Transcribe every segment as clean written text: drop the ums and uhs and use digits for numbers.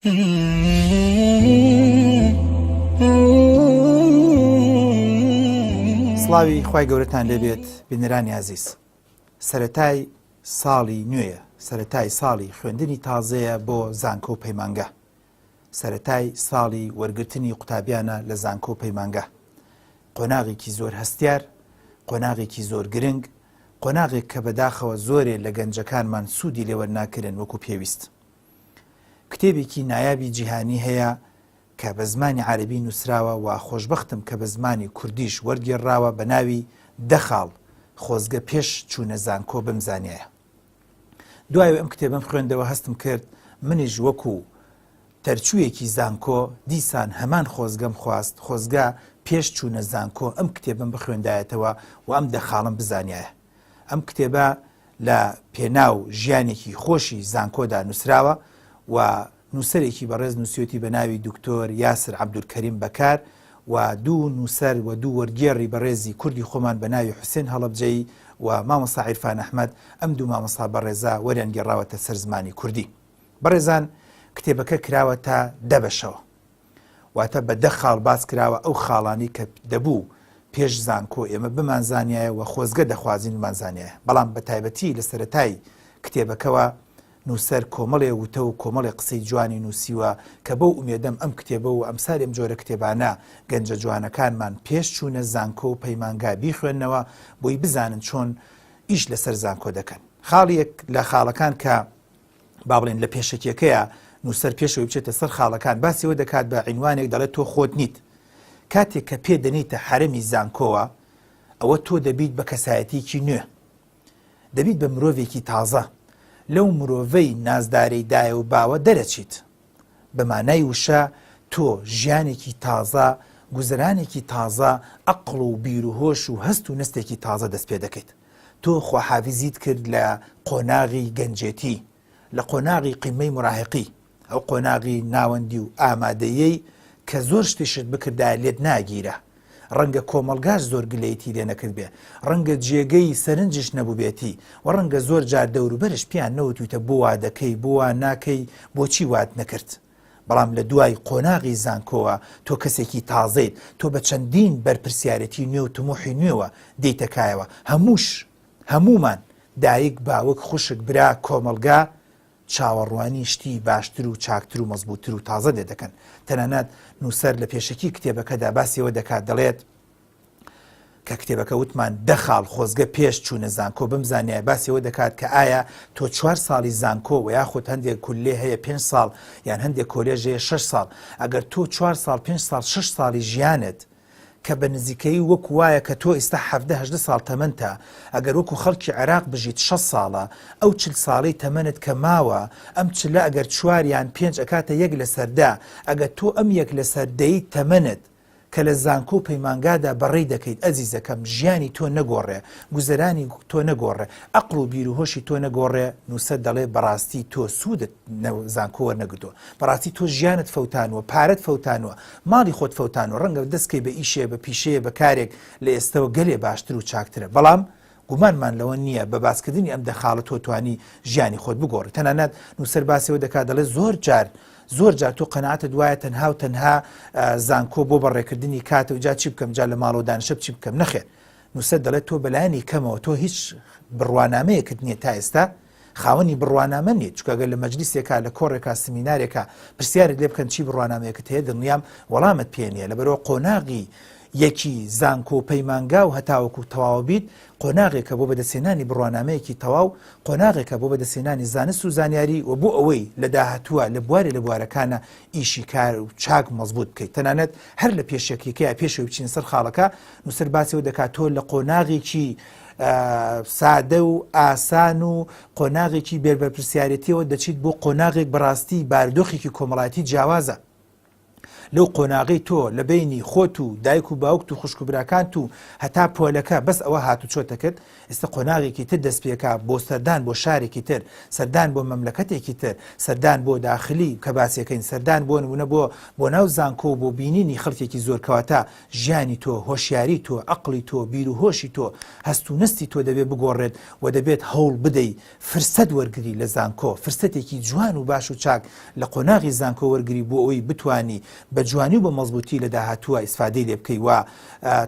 سڵاوی خوای گەورەتان لێبێت بینەرانی عەزیز. سەرەتای ساڵی نوێیە، سەرەتای ساڵی خوێندنی تازەیە بۆ زانکۆ و پەیمانگە، سەرەتای ساڵی وەرگرتنی قوتابیانە لە زانکۆ و پەیمانگە. قۆناغێکی زۆر هەستیار، قۆناغێکی زۆر گرنگ، قۆناغێک کە بەداخەوە زۆرێ لە گەنجەکانمان سوودی لێوەرناکردن وەکو پێویست. کتێبێکی نایابی جیهانی هەیە کە بە زمانی عەرەبی نووسراوە و خۆشبەختم کە بە زمانی کوردیش وەرگێڕاوە بە ناوی دەخاڵ خۆزگە پێش چوونە زانکۆ بمزانایە. دوای ئەم کتێبم خوێندەوە هەستم کرد منیش وەکو تەرچوویەکی زانکۆ دیسان هەمان خۆزگەم خواست خۆزگە پێش چوونە زانکۆ ئەم کتێبم بخوێندایەتەوە و ئەم دەخاڵم بزانایە. ئەم کتێبە لە پێناو ژیانێکی خۆشی زانکۆدا نووسراوە و نووسەرێکی بەڕێز نووسیوتی بە ناوی دکتۆر یاسر عەبدولکەریم بەکار و دوو نووسەر و دوو وەرگێڕی بەڕێزی کوردی خۆمان بە ناوی حوسێن هەڵەبجەیی و مامۆستا عیرفان ئەحمەد ئەم دوو مامۆستا بەڕێزە وەریان گێڕاوەتە سەر زمانی کوردی. بەڕێزان کتێبەکە کراوەتە دەبەشەوە، واتە بە دە خاڵ باس کراوە ئەو خاڵانی کە دەبوو پێش زانکۆ ئێمە بمانزانایە و خۆزگە دەخوازین بمانزانایە. بەڵام بە تایبەتی لە سەرەتای کتێبەکەوە نووسەر کۆمەڵێ وتە و کۆمەڵی قسەی جوانی نووسیوە کە بەو ئومێدەم ئەم کتێبە و ئەمساری ئەم جۆرە کتێبانە گەنجە جوانەکانمان پێش چوونە زانکۆ و پەیمانگا بیخوێننەوە بۆی بزانن چۆن ئیش لەسەر زانکۆ دەکەن. خاڵیەک لە خاڵەکان کە با بڵێن لە پێشەکیەکەیە نووسەر پێشەوەی بچێتە سەر خاڵەکان باسیەوە دەکات بە عینوانێک دەڵێت تۆ خۆت نیت. کاتێک کە پێ دەنیتە حرەمی زانکۆوە ئەوە تۆ دەبیت بە کەسایەتێکی نوێ، دەبیت بە مرۆڤێکی تازە، لەو مرۆڤەی نازدارەی دایە و باوە دەرەچیت. بە مانای وشە تۆ ژیانێکی تازە، گوزەرانێکی تازە، عەقڵ و بیر و هۆش و هەست و نەستێکی تازە دەست پێ دەکەیت. تۆ خواحافیزیت کرد لە قۆناغی گەنجێتی، لە قۆناغی قیمەی مراهقی، ئەو قۆناغی ناوەندی و ئامادەیەی کە زۆر شتێشت بکردایە لێت ناگیرە. ڕەنگە کۆمەڵگاش زۆر گلەیەتی لێ نەکرد بێ، ڕەنگە جێگەی سەرنجش نەبوو بێتی و ڕەنگە زۆر جار دەوروبەرش پیان نەوتویتە بۆ وا دەکەی بۆ وا ناکەی بۆچی وات نەکرد. بەڵام لە دوای قۆناغی زانکۆوە تۆ کەسێکی تازەیت، تۆ بە چەندین بەرپرسیارەتی نوێ و تموحی نوێوە دەیتەکایەوە. هەمومان دایک باوک خوشک برا کۆمەڵگا چاوەڕوانی شتی باشتر و چاکتر و مەزبوطتر و تازە دێ دەکەن. تەنانەت نووسەر لە پێشەکی کتێبەکەدا باسیەوە دەکات دەڵێت کە کتێبەکە وتمان دەخاڵ خۆزگە پێش چوونە زانکۆ بمزانایە، باسیەوە دەکات کە ئایا تۆ 4 ساڵی زانکۆ و یاخود هەندێک کولێ هەیە 5 ساڵ یان هەندێک کۆلێژ هەیە 6 ساڵ، ئەگەر تۆ 4 ساڵ 5 ساڵ 6 ساڵی ژیانت کە بە نزیکەی وەکو وایە کە تۆ ئێستا 17-18 ساڵ تەمەنتە، ئەگەر وەکو خەڵکی عێراق بژیت 6 ساڵە ئەو 40 ساڵی تەمەنت کە ماوە ئەم چلە ئەگەر 4 یان 5 ئەکاتە 1 لەسەردا، ئەگەر تۆ ئەم 1 لەسەردەی تەمەنت کە لە زانکۆ و پەیمانگادا بەڕێی دەکەیت ئەزیزەکەم، ژیانی تۆ نەگۆڕێ، گوزەرانی تۆ نەگۆڕێ، عەقڵ و بیر و هۆشی تۆ نەگۆڕێ، نووسەر دەڵێ بەڕاستی تۆ سوودت زانکۆ وەرنەگرتووە، بەڕاستی تۆ ژیانت فەوتانوە، پارەت فەوتانوە، ماڵی خۆت فەوتانوە، ڕەنگە دەستکەی بە ئیشێ بە پیشەیە بە کارێک لە ئێستەوە گەلێ باشتر و چاکترە. بەڵام گومانمان لەوە نییە بە باسکردنی ئەم دەخاڵە تۆ توانی ژیانی خۆت بگۆڕی. تەنانەت نووسەر باسیەوە دەکات دەڵێ زۆر جار تۆ قەنەعەتت وایە تەنها و تەنها زانکۆ بۆ بەڕێکردنی کاتە و جا چی بکەم، جا لە ماڵەوە دانیشە چی بکەم. نەخێر، نووسەر دەڵێت تۆ بەلایانی کەمەوە تۆ هیچ بڕوانامەیەکت نییە تا ئێستا، خاوەنی بڕوانامە نیت، چونکە ئەگەر لە مەجلیسێکا لە کۆڕێکا سمینارێکا پرسیارت لێ بکەن چی بڕوانامەیەکت هەیە دڵنیام وەڵامت پێ نییە. لەبەرەوە قۆناغی یەکی زانکۆ و پەیمانگا و هەتاوەکو تەواو بیت قۆناغێکە بۆ بەدەستێنانی بڕوانامەیەکی تەواو، قۆناغێکە بۆ بەدەستێنانی زانست و زانیاری و بۆ ئەوەی لە داهاتووە لە بوارێ لە بوارەکانە ئیشی کار و چاک مەزبوط بکەیت. تەنانەت هەر لە پێشەکێکەیە پێشەوەی بچین سەر خاڵەکە نووسەر باسیەوە دەکات تۆ لە قۆناغێکی سادە و ئاسان و قۆناغێکی بێبەرپرسیارەتیەوە دەچیت بۆ قۆناغێک بەڕاستی بارودۆخێکی کۆمەڵایەتی جیاوازە. لەو قۆناغی تۆ لە بینی خۆت و دایک و باوکت و خوشک و براکانت و هەتا پۆلەکە بەس ئەوە هاتو چۆتە کرد ئێستا قۆناغێکی تر دەست پێکا بۆ سەردان بۆ شارێکی تر سەردان بۆ مەملەکەتێکی تر سەردان بۆ داخلی کە باسیەکەین سەردان بۆ نمونە بۆ ناو زانکۆ بۆ بینینی خەڵکێکی زۆر کەواتە ژیانی تۆ هۆشیاری تۆ عەقڵی تۆ بیر و هۆشی تۆ هەست و نستی تۆ دەبێت بگۆڕێت و دەبێت هەوڵ بدەی فرسەت وەرگری لە زانکۆ فرسەتێکی جوان و باش و چاک لە قۆناغی زانکۆ وەرگری بۆ ئەوی بتوانی بە جوانی و بە مەزبوطی لە داهاتووە ئیسفادەی لێ بکەی و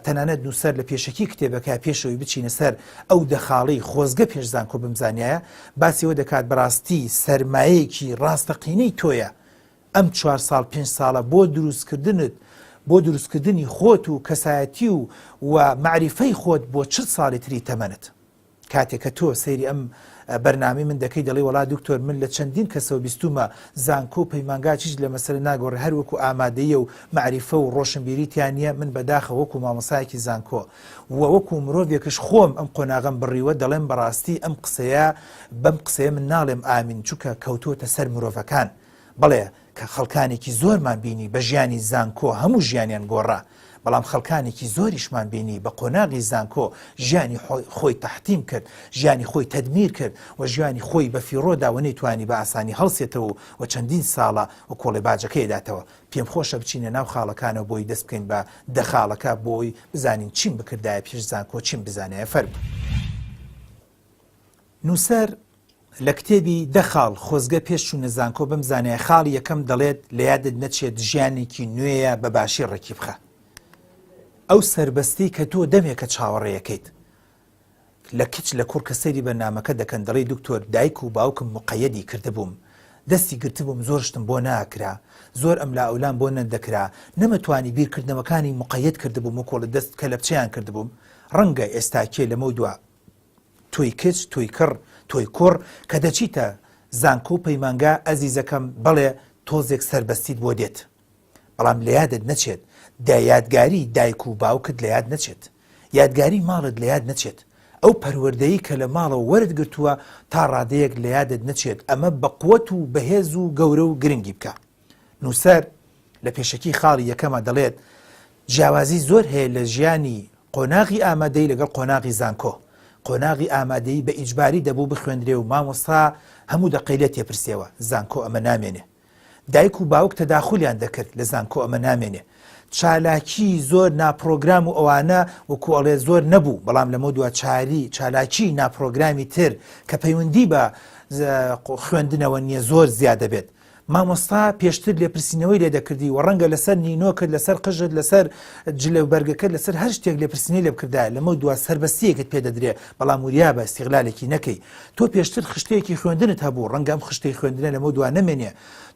تەنانەت نووسەر لە پێشەکی کتێبەکە پێشەوەی بچینە سەر ئەو دەخاڵەی خۆزگە پێش زانکۆ بمزانایە باسیەوە دەکات بەڕاستی سەرمایەیەکی ڕاستەقینەی تۆیە ئەم 4 ساڵ 5 ساڵە بۆ دروستکردنت بۆ دروستکردنی خۆت و کەسایەتی و معریفەی خۆت بۆ 40 ساڵی تری تەمەنت کاتێک کە تۆ سەیری ئەم بەرنامی من دەکەی دەڵێ وڵا دکتۆر من لە چەندین کەسەوە بیستومە زانکۆ و پەیمانگا چیش لە مەسەلە ناگۆڕێ هەر وەکو ئامادەیە و معریفە و ڕۆشنبیریتیان نییە من بەداخە وەکو مامۆسایەکی زانکۆ و وەکو مرۆڤێکش خۆم ئەم قۆناغەم بڕیوە دەڵێم بەڕاستی ئەم قسەیە من ناڵێم ئامین چووکە کەوتۆتە سەر مرۆڤەکان بەڵێ کە خەڵکانێکی زۆرمان بینی بە ژیانی زانکۆ هەموو ژیانیان گۆڕا بەڵام خەڵکانێکی زۆریشمان بینی بە قۆناغی زانکۆ ژیانی خۆی تەحتیم کرد ژیانی خۆی تەدمیر کرد و ژیانی خۆی بە فیڕۆدا و نەیتوانی بە ئاسانی هەڵسێتەوە و چەندین ساڵە و کۆڵی باجەکەی داتەوە پێم خۆشە بچینە ناو خاڵەکانەوە بۆی دەست بکەین بە دەخاڵەکە بۆی بزانین چیم بکردایە پێش زانکۆ چیم بزانایە فەرم نووسەر لە کتێبی دەخاڵ خۆزگە پێش چوونە زانکۆ بمزانایە خاڵی یەکەم دەڵێت لە یادت نەچێت ژیانێکی نوێیە بە باشی ڕێکی بخە ئەو سربەستی کە تۆ دەمێکە چاوەڕێیەکەیت لە کچ لە کوڕ کە سەیری بەرنامەکە دەکەن دەڵێ دکتۆر دایک و باوکم مقەیەدی کردبووم دەستی گرتبووم زۆر شتم بۆ ناکرا زۆر ئەم لاولان بۆ نەندەکرا نەمەتوانی بیرکردنەوەکانی مقەیەد کردبووم و کۆڵە دەست کە لە بچیان کردبووم ڕەنگە ئێستاکێ لەمە دووە تۆی کچ تۆی کڕ تۆی کوڕ کە دەچیتە زانکۆ و پەیمانگا ئەزیزەکەم بەڵێ تۆزێک سربەستیت بۆ دێت بەڵام لە یادت نەچێت یادگاری دایک و باوکت لە یاد نەچێت یادگاری ماڵت لە یاد نەچێت ئەو پەروەردەیی کە لە ماڵەوە وەرت گرتووە تا ڕادەیەک لە یادت نەچێت ئەمە بە قووەت و بەهێز و گەورە و گرنگی بکە نووسەر لە پێشەکی خاڵی یەکەمە دەڵێت جیاوازی زۆر هەیە لە ژیانی قۆناغی ئامادەی لەگەڵ قۆناغی زانکۆ قۆناغی ئامادەی بە ئیجباری دەبوو بخوێندرێ و مامۆستا هەموو دەقەیلە تێپرسیەوە زانکۆ ئەمە نامێنێ دایک و باوک تەداخولیان دەکرد لە زانکۆ ئەمە نامێنێ چالاکی زۆر ناپرۆگرام و ئەوانە وەکو ئەڵێ زۆر نەبوو بەڵام لەمە دووە چالاکی ناپرۆگرامی تر کە پەیوەندی بە خوێندنەوە نییە زۆر زیادە بێت مامۆستا پێشتر لێپرسینەوەی لێ دەکردی و ڕەنگە لەسەر نینۆکرد لەسەر قژت لەسەر جلە و بەرگەکە لەسەر هەر شتێک لێپرسینەی لێ بکردا لەمە دووە سربەستیەکت پێ دەدرێ بەڵام وریا بە استیغلالێکی نەکەی تۆ پێشتر خشتەیەکی خوێندنت هەبوو ڕەنگە ئەم خشتەی خوێندنە لەمە دووە نەمێنێ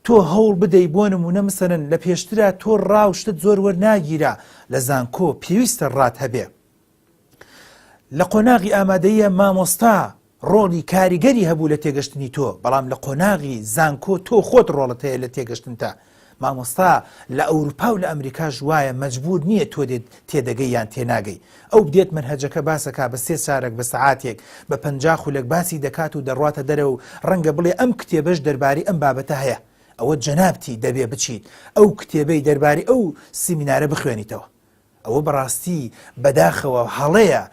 تۆ هەوڵ بدەی بۆ نمونە مەسەلەن لە پێشترە تۆ ڕاوشتت زۆر وەرناگیرە لە زانکۆ پێویستە ڕات هەبێ لە قۆناغی ئامادەیە مامۆستا ڕۆڵی کاریگەری هەبوو لە تێگەشتنی تۆ بەڵام لە قۆناغی زانکۆ تۆ خۆت ڕۆڵت هەیە لە تێگەشتنتا مامۆستا لە ئەوروپا و لە ئەمریکا ژوایە مەجبور نییە تۆ تێدەگەی یان تێناگەی ئەو بدێت منهەجەکە باسەکە بە 3 سارێک بە سەعاتێک بە 50 خولێک باسی دەکات و دەڕواتە دەرەوە و ڕەنگە بڵێ ئەم کتێبەش دەربارەی ئەم بابەتە هەیە ئەوە جەنابتی دەبێ بچیت ئەو کتێبەی دەربارەی ئەو سیمینارە بخوێنیتەوە ئەوە بەڕاستی بەداخەوە هەڵەیە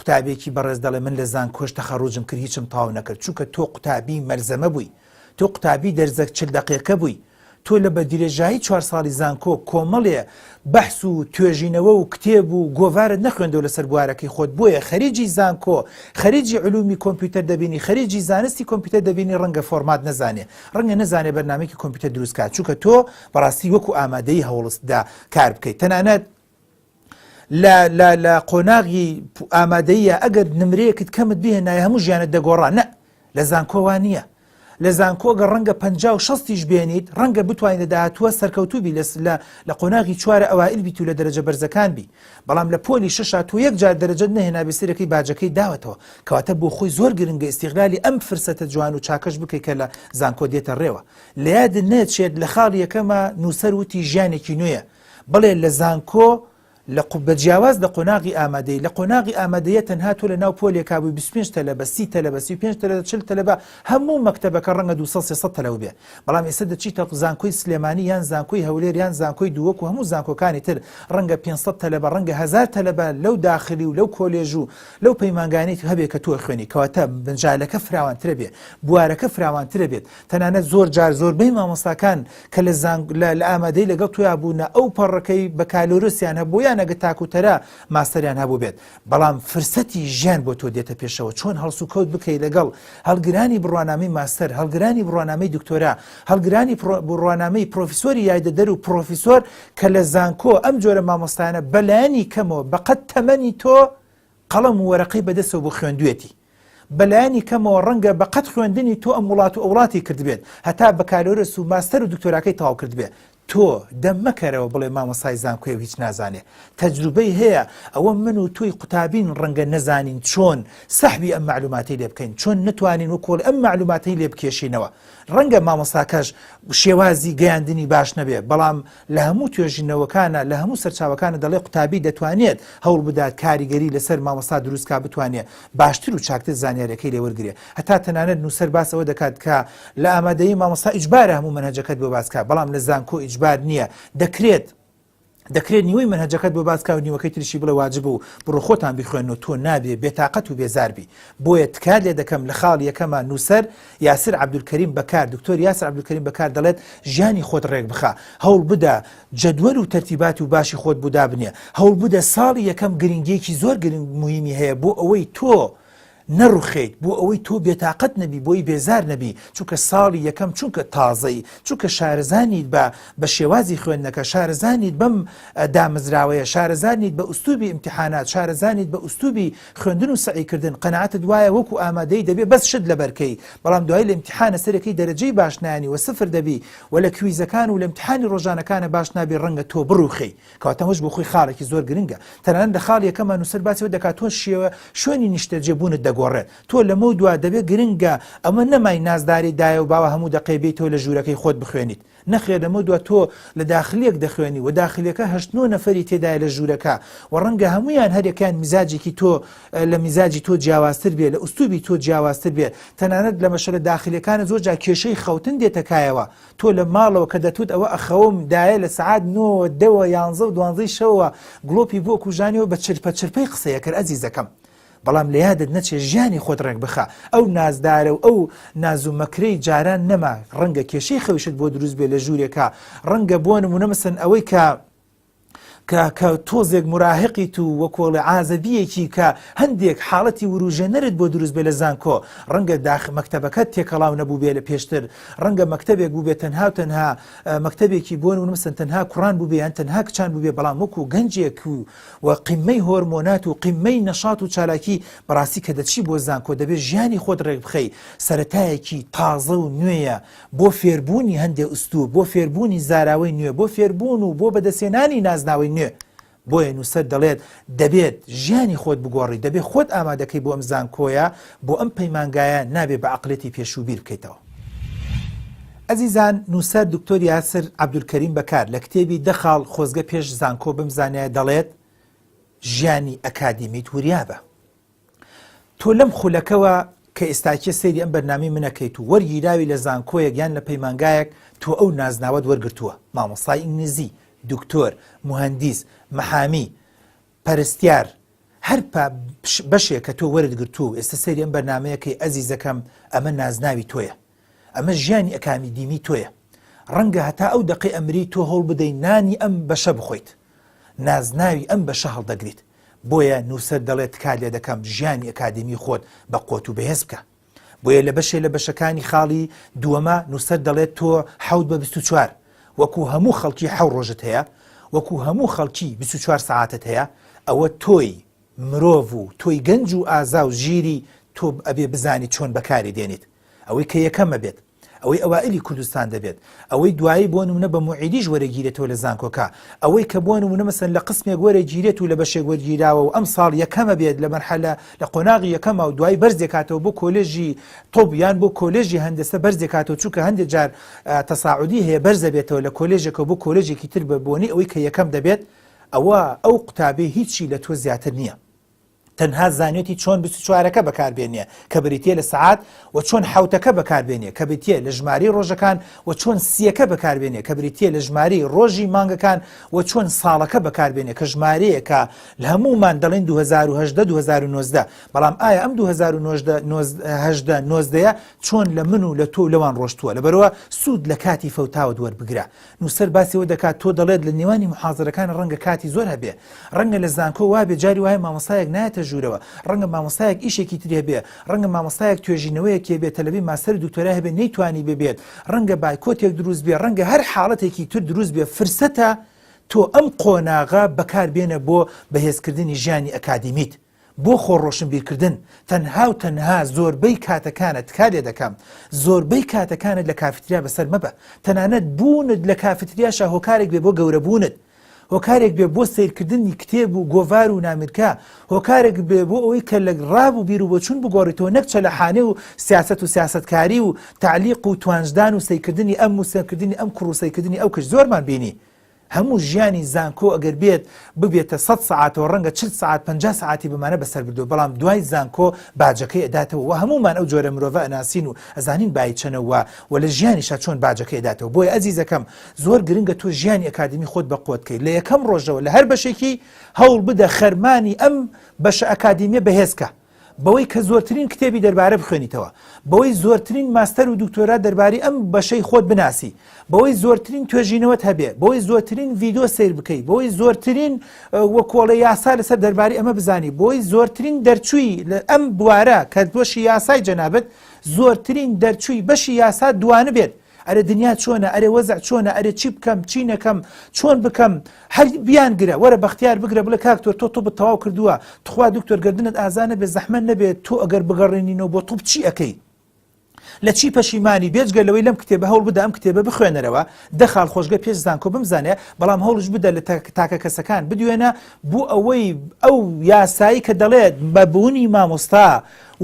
قوتابێکی بەڕێز دەڵێ من لە زانکۆش تەخەڕوجم کرد هیچم تاو نەکرد چونکە تۆ قوتابی مەرزەمە بووی تۆ قوتابی دەرزە 40 دقیقە بووی تۆ لە بە دیرێژایی 4 ساڵی زانکۆ کۆمەڵێ بەحس و توێژینەوە و کتێب و گۆڤارت نەخوێندەوە لەسەر بوارەکەی خۆت بۆیە خەریجی زانکۆ خەریجی علومی کۆمپیوتەر دەبینی خەریجی زانستی کۆمپیوتەر دەبینی ڕەنگە فۆرمات نەزانێ ڕەنگە نەزانێ بەرنامەیەکی کۆمپیوتەر دروستکات چونکە تۆ بەڕاستی وەکو ئامادەی هەوڵستدا کار بکەیت تەنانەت لە قۆناغی ئامادەیە ئەگەر نمرەیەکت کەمت بهێنایە هەموو ژیانت دەگۆڕا نە لە زانکۆوان نییە لە زانکۆگە ڕەنگە 50 و 60 بێنیت ڕەنگە بتوانین داهاتووە سەرکەوتوبی لە قۆناغی 4 ئەوائل بیت و لە دەرەجە بەرزەکان بی بەڵام لە پۆلی 6 تۆ یەک جار دەرەجەت نەهێنا بێسەرەکەی باجەکەی داوەتەوە کەواتە بۆ خۆی زۆر گرنگە ئیستیغلالی ئەم فرسەتە جوان و چاکەش بکەی کە لە زانکۆ دێتە ڕێوە لە یادت نەچێت لە خاڵی یەکەمە نووسەر وتی ژیانێکی نوێیە بڵێ لە زانکۆ بە جیاواز لە قۆناغی ئامادەی لە قۆناغی ئامادەیە تەنها تۆ لە ناو پۆلێکا بووی 25 تەلەبە 30 تەلەبە 35 تەلەبە 40 تەلەبە هەموو مەکتەبەکە ڕەنگە 200 تەلەبە بێ بەڵام ئێستا دەچیتە زانکۆی سلێمانی یان زانکۆی هەولێر یان زانکۆی دووەک و هەموو زانکۆکانی تر ڕەنگە 500 تەلەبە ڕەنگە 1000 تەلەبە لەو داخلی و لەو کۆلێژ و لەو پەیمانگانەی هەبێ کە تۆ خوێنی کەواتە بنجالەکە فراوانترە بێت بوارەکە فراوانترە بێت تەنانەت زۆر جار زۆربەی مامۆستاکان کە لە ئامادەی لەگەڵ تۆیا بوونە ئەو پەڕەکەی بە کالۆرسیان هەبوو یان ئەگە تاکوتەرە ماستەریان هەبوو بێت بەڵام فرسەتی ژیان بۆ تۆ دێتە پێشەوە چۆن هەڵسو کەوت بکەیت لەگەڵ هەڵگرانی بڕوانامەی ماستەر هەڵگرانی بڕوانامەی دکتۆرا هەڵگرانی بڕوانامەی پرۆفیسۆری یاردەدەر و پرۆفیسۆر کە لە زانکۆ ئەم جۆرە مامۆستایانە بەلایانی کەمەوە بەقەت تەمەنی تۆ قەڵەم و وەرەقەی بەدەستەوە بۆ خوێندوێتی بەلایانی کەمەوە ڕەنگە بەقەت خوێندنی تۆ ئەم وڵات و ئەوڵاتی کردبێت هەتا بەکالۆرس و ماستەر و دکتۆراکەی تەواو کردبێت تۆ دەم مەکەرەوە بڵێ مامۆستای زانکۆی هیچ نازانێ تەجروبەی هەیە ئەوە من و توی قوتابین ڕەنگە نەزانین چۆن سەحبی ئەم معلوماتی لێ بکەین چۆن نتوانین و کۆڵ ئەم معلوماتی لێ بکێشینەوە ڕەنگە مامۆستاکەش شێوازی گەیاندنی باش نەبێ بەڵام لە هەموو توێژینەوەکانە لە هەموو سەرچاوەکانە دەڵێ قوتابی دەتوانێت هەوڵ بدات کاریگەری لەسەر مامۆستا دروستکا بتوانێت باشتر و چاکتر زانیاریەکەی لێوەرگێ هەتا تەنانەت نووسەر باسەوە دەکات کە لە ئامادەیی مامۆستا ئیجبارە هەموو مەنهەجەکەت بۆ باسکە بەڵام لە زانکۆ ئیجبار نییە دەکرێت نیوەی منهەجەکەت بۆ باسکە و نیوەکەی تریشی بڵێ واجب و بڕۆ خۆتان بیخوێنەوە تۆ نابێ بێتاقەت و بێزاربی بۆیە تکات لێ دەکەم لە خاڵ یەکەمە نووسەر یاسر عەبدولکەریم بەکار دکتۆر یاسر عەبدولکەریم بەکار دەڵێت ژیانی خۆت ڕێک بخە هەوڵ بدە جەدوەل و تەرتیباتی و باشی خۆت بۆ دابنێ هەوڵ بدە ساڵی یەکەم گرنگیەکی زۆر گرنگ مهمی هەیە بۆ ئەوەی تۆ نەڕوخیت بۆ ئەوەی تۆ بێتاقەت نەبی بۆی بێزار نەبی چونکە ساڵی یەکەم چونکە تازەی چونکە شارەزانیت بە شێوازی خوێندنەکە شارەزانیت بەم دامەزراوەیە شارەزانیت بە ئوستوبی ئیمتیحانات شارەزانیت بە ئوستوبی خوێندن و سعیکردن قەناعەتت وایە وەکو ئامادەی دەبێ بەس شت لەبەرکەی بەڵام دوای لە ئیمتیحانە سەرەکەی دەرەجەی باشنانی و سفر دەبی و لە کویزەکان و لە ئیمتیحانی ڕۆژانەکانە باش نابی ڕەنگە تۆ بڕوخی کەواتەمەش بۆ خۆی خاڵێکی زۆر گرنگە تەنانەت لە خاڵ یەکەمە نووسەر باسیەوە دەکات تۆ شوێنی نیشتەجێبوونت دەگۆڕێت تۆ لەمە دوا دەبێت گرنگە ئەمە نەمای نازداری دایە و باوە هەموو دەقەیبێت تۆ لە ژوورەکەی خۆت بخوێنیت نەخێر لەمە دوا تۆ لە داخلیەک دەخوێنی و داخلیەکە 89 نەفەری تێدایە لە ژوورەکە و ڕەنگە هەمویان هەرێکیان میزاجێکی تۆ لە میزاجی تۆ جیاوازتر بێت لە ئوستوبی تۆ جیاوازتر بێت تەنانەت لە مەشە لە داخلیەکانە زۆر جا کێشەی خەوتن دێتەکایەوە تۆ لە ماڵەوە کە دەتوت ئەوە ئەخەوم دایە لە سعات 9 دەوە 11 و 12 شەوە گڵۆپی بۆ کوژانیەوە بە چرپەی قسەیە کرد ئەزیزەکەم بەڵام لە یادت نەچێ ژیانی خۆت ڕێک بخە ئەو نازدارە و ئەو نازومەکرەی جاران نەما ڕەنگە کێشەی خەویشت بۆ دروست بێ لە ژوورێکە ڕەنگە بۆ نمونە مەسەن ئەوەی کە تۆزێک مراهقیت و وەکۆڵی عازەبیەکی کە هەندێک حاڵەتی وروژێنەرت بۆ دروست بێ لە زانکۆ ڕەنگە مەکتەبەکەت تێکەڵاو نەبوو بێ لە پێشتر ڕەنگە مەکتەبێک بوو بێت تەنها مەکتەبێکی بۆ نمسن تەنها کوڕان بوو بێ یان تەنها کچان بوو بێ بەڵام وەکو گەنجێک و قیمەی هۆرمۆنات و قیمەی نەشاط و چالاکی بەڕاستی کە دەچی بۆ زانکۆ دەبێت ژیانی خۆت ڕێک بخەی سەرەتایەکی تازە و نوێیە بۆ فێربوونی هەندێک ئوستوب بۆ فێربوونی زاراوەی نوێ بۆ فێربوون و بۆ بەدەستێنانی نازناوی نوێ بۆیە نووسەر دەڵێت دەبێت ژیانی خۆت بگۆڕی دەبێت خۆت ئامادەکەی بۆ ئەم زانکۆیە بۆ ئەم پەیمانگایە نابێ بە عەقڵێتی پێشوبیر بکەیتەوە. ئەزیزان نووسەر دکتۆر یاسر عەبدولکەریم بەکار لە کتێبی دەخاڵ خۆزگە پێش زانکۆ بمزانایە دەڵێت ژیانی ئەکادیمیت وریابە. تۆ لەم خولەکەوە کە ئێستاکێ سەیری ئەم بەرنامەی منەکەیت و وەرگیراوی لە زانکۆیەک یان لە پەیمانگایەک تۆ ئەو نازناوەت وەرگرتووە مامۆستای ئینگلیزی دکتۆر مهندیس مەحامی پەرستیار هەر بەشێک کە تۆ وەرگرتووە ئێستا سەیری ئەم بەرنامەیەکەی ئەزیزەکەم ئەمە نازناوی تۆیە ئەمە ژیانی ئەکادیمی تۆیە ڕەنگە هەتا ئەو دەقەی ئەمری تۆ هەوڵ بدەی نانی ئەم بەشە بخۆیت نازناوی ئەم بەشە هەڵدەگریت بۆیە نووسەر دەڵێت کار لێ دەکەم ژیانی ئەکادیمی خۆت بە قۆت و بەهێز بکە بۆیە لە بەشێ لە بەشەکانی خاڵی دووەمە نووسەر دەڵێت تۆ 7/24 وەکو هەموو خەڵکی 7 ڕۆژت هەیە وەکو هەموو خەڵکی 24 ساعتت هەیە ئەوە تۆی مرۆڤ و تۆی گەنج و ئازا و ژیری تۆ ئەبێ بزانی چۆن بەکاری دێنیت ئەوەی کە یەکەمە بێت ئەوەی ئەوائلی کوردستان دەبێت ئەوەی دوایی بۆ نمونە بە موعیدیش وەرەگیرێتەوە لە زانکۆکە ئەوەی کە بۆ نمونە مەسەن لە قسمێک وەرەگیرێت و لە بەشێک وەرگیراوە و ئەم ساڵ یەکەمە بێت لە مەرحەلە لە قۆناغی یەکەمە و دوای بەرزێکاتەوە بۆ کۆلێژی تۆپ یان بۆ کۆلێژی هەندسە بەرزێکاتەوە چونکە هەندێک جار تەساعودی هەیە بەرزە بێتەوە لە کۆلێژێکەوە بۆ کۆلێژێکی تر بە بۆنی ئەوەی کە یەکەم دەبێت ئەو قوتابێ هیچی لە تۆ زیاتر نییە. تەنها زانێتی چۆن 24ەکە بەکاربێنێ کە بریتە لە سعات و چۆن حوتەکە بەکاربێنێ کە بریتە لە ژماری ڕۆژەکان و چۆن سیەکە بەکاربێنێ کە بریتە لە ژماری ڕۆژی مانگەکان و چۆن ساڵەکە بەکاربێنێ کە ژمارەیەکە لە هەمومان دەڵێن 2010 بەڵام ئایا ئەم 2010 چۆن لە من و لە تۆ لەوان ڕۆشتووە لەبەرەوە سوود لە کاتی فەوتاوە دووەربگرە. نووسەر باسیەوە دەکات تۆ دەڵێت لە نێوانی محاضرەکان ڕەنگە کاتی زۆر هەبێ ڕەنگە لە زانکۆ وابێ جاری وایە مامۆستایەک نایەتە ژوورەوە ڕەنگە مامۆستایەک ئیشێکی تر هەبێ ڕەنگە مامۆستایەک توێژینەوەیەکی بێت تەلەبی ماستەر دوکتۆرا هەبێ نەیتوانی ببێت ڕەنگە بایکۆتێک دروست بێ ڕەنگە هەر حاڵەتێکی تر دروست بێ فرسەتە تۆ ئەم قۆناغا بەکاربێنە بۆ بەهێزکردنی ژیانی ئەکادیمیت بۆ خۆڕۆشنبیرکردن تەنها زۆربەی کاتەکانت کارێ دەکەم زۆربەی کاتەکانت لە کافتریا بەسەر مەبە تەنانەت بوونت لە کافتریاشە هۆکارێک بێ بۆ گەورەبوونت هۆکارێک بێ بۆ سیرکردنی کتێب و گۆڤار و نامرکە هۆکارێک بێ بۆ ئەوەی کە لە ڕاب و بیر و بۆچون بگۆڕیتەوە نەک چەلەحانێ و سیاست و سیاستکاری و تعلیق و توانجدان و سەیکردنی ئەم و سەیکردنی ئەم کوڕ و سەیکردنی ئەو کەش زۆرمان بینی هەموو ژیانی زانکۆ ئەگەر بێت ببێتە 100 ساعتەوە ڕەنگە 40 ساعت 50 ساعتی بمانە بەسەر بردو بەڵام دوای زانکۆ باجەکەی ئەداتەوە و هەمومان ئەو جۆرە مرۆڤە ئەناسین و ئەزانین بای چەنەوە و لە ژیانیشا چۆن باجەکەی ئەداتەوە بۆیە ئەزیزەکەم زۆر گرنگە تۆ ژیانی ئەکادمی خۆت بە قوتکەی لە یەکەم ڕۆژەوە لە هەر بەشێکی هەوڵ بدە خەرمانی ئەم بەشە ئەکادمیە بەهێزکە بەوەی کە زۆرترین کتێبی دەربارە بخوێنیتەوە بەوەی زۆرترین ماستەر و دکتۆرا دەرباری ئەم بەشەی خۆت بناسی بەوەی زۆرترین توێژینەوەت هەبێ بەوەی زۆرترین ڤیدۆ سیر بکەی بەوەی زۆرترین وەکۆڵە یاسا لەسەر دەرباری ئەمە بزانی بەوەی زۆرترین دەرچووی لە ئەم بوارە کە بەشی یاسای جەنابەت زۆرترین دەرچووی بەشی یاسا دوانە بێت ئەرە دنیا چۆنە ئەرێ وەزع چۆنە ئەرێ چی بکەم چی نەکەم چۆن بکەم هەر بیان گرە وەرە بەختیار بگرە بڵێ کاکتۆر تۆ بتەواو کردووە تخوا دکتۆر گردنت ئازانە بێ زەحمەت نەبێت تۆ ئەگەر بگەڕێنینەوە بۆ تۆ چی ئەەکەی لە چی پەشیمانی بێجگە لەوەی لەم کتێبە هەوڵ بدە ئەم کتێبە بخوێنەرەوە دەخال خۆشگە پێش زانکۆ بمزانێ بەڵام هەوڵش بدە لە تاکە کەسەکان بدوێنە بۆ ئەوەی ئەو یاسایی کە دەڵێت بەبوونی مامۆستا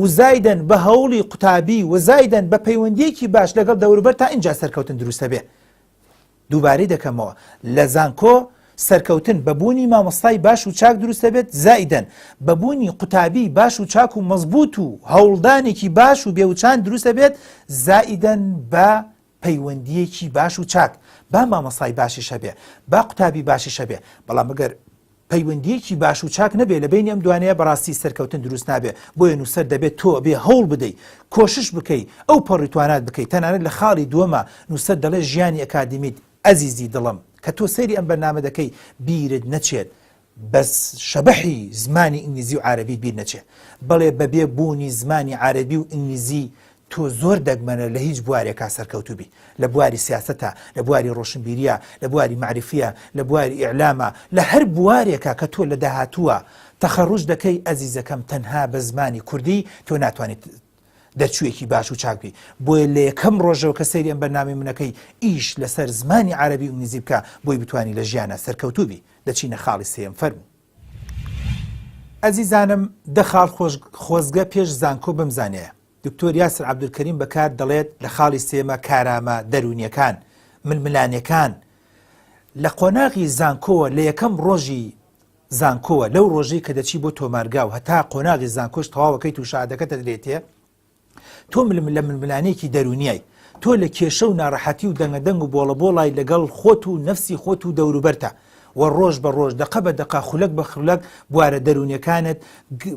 و زایدەن بە هەوڵی قوتابی و زایدەن بە پەیوەندیەکی باش لەگەڵ دەوروبەر تا اینجا سەرکەوتن دروستە بێ دووبارەی دەکەمەوە لە زانکۆ سەرکەوتن بەبوونی مامۆستای باش و چاک دروستە بێت زائیدەن بەبوونی قوتابی باش و چاک و مەزبوط و هەوڵدانێکی باش و بێوچان دروستە بێت زائیدەن بە پەیوەندیەکی باش و چاک با مامۆستای باشی شەبێ با قوتابی باشی شەبێ بەڵام ئەگەر پەیوەندیەکی باش و چاک نەبێ لە بینی ئەم دوانەیە بەڕاستی سەرکەوتن دروست نابێ بۆیە نووسەر دەبێت تۆ بێ هەوڵ بدەیت کۆشش بکەیت ئەو پەڕیتوانات بکەیت تەنانەت لە خاڵی دووەمە نووسەر دەڵێ ژیانی ئەکادمیت ئەزیزی دڵم کە تۆ سەیری ئەم بەرنامە دەکەی بیرت نەچێت بەس شەبەحی زمانی ئینگلیزی و عارەبی بیر نەچێت بەڵێ بەبێ بوونی زمانی عارەبی و ئینگلیزی تۆ زۆر دەگمەنە لە هیچ بوارێکا سەرکەوتوو بی لە بواری سیاسەتە لە بواری ڕۆشنبیریە لە بواری معرفیە لە بواری ئیعلامە لە هەر بوارێکا کە تۆ لە داهاتووە تەخەڕوج دەکەی ئەزیزەکەم تەنها بە زمانی کوردی تۆ ناتوانیت دەرچوویەکی باش و چاکبی بۆیە لە یەکەم ڕۆژەوە کە سەیری ئەم بەرنامەی منەکەی ئیش لەسەر زمانی عارەبی و ئینگلیزی بکە بۆی بتوانی لە ژیانە سەرکەوتوو بی دەچینە خاڵی سێم فەرموو ئەزیزانم دەخاڵ خۆزگە پێش زانکۆ بمزانەیە دکتۆر یاسر عەبدولکەریم بەکار دەڵێت لە خاڵی سێمە کارامە دەرونیەکان ململانیەکان لە قۆناغی زانکۆوە لە یەکەم ڕۆژی زانکۆوە لەو ڕۆژەی کە دەچی بۆ تۆمارگا و هەتا قۆناغی زانکۆش تەواوەکەیت و شادەکەتە دێتێ تۆ لە ململانەیەکی دەرونیای تۆ لە کێشە و ناڕەحەتی و دەنگەدەنگ و بۆڵەبۆڵای لەگەڵ خۆت و نەفسی خۆت و دەوروبەرتە و ڕۆژ بە ڕۆژ دقە بە دقا خولەک بە خولەک بوارە دەرونیەکانت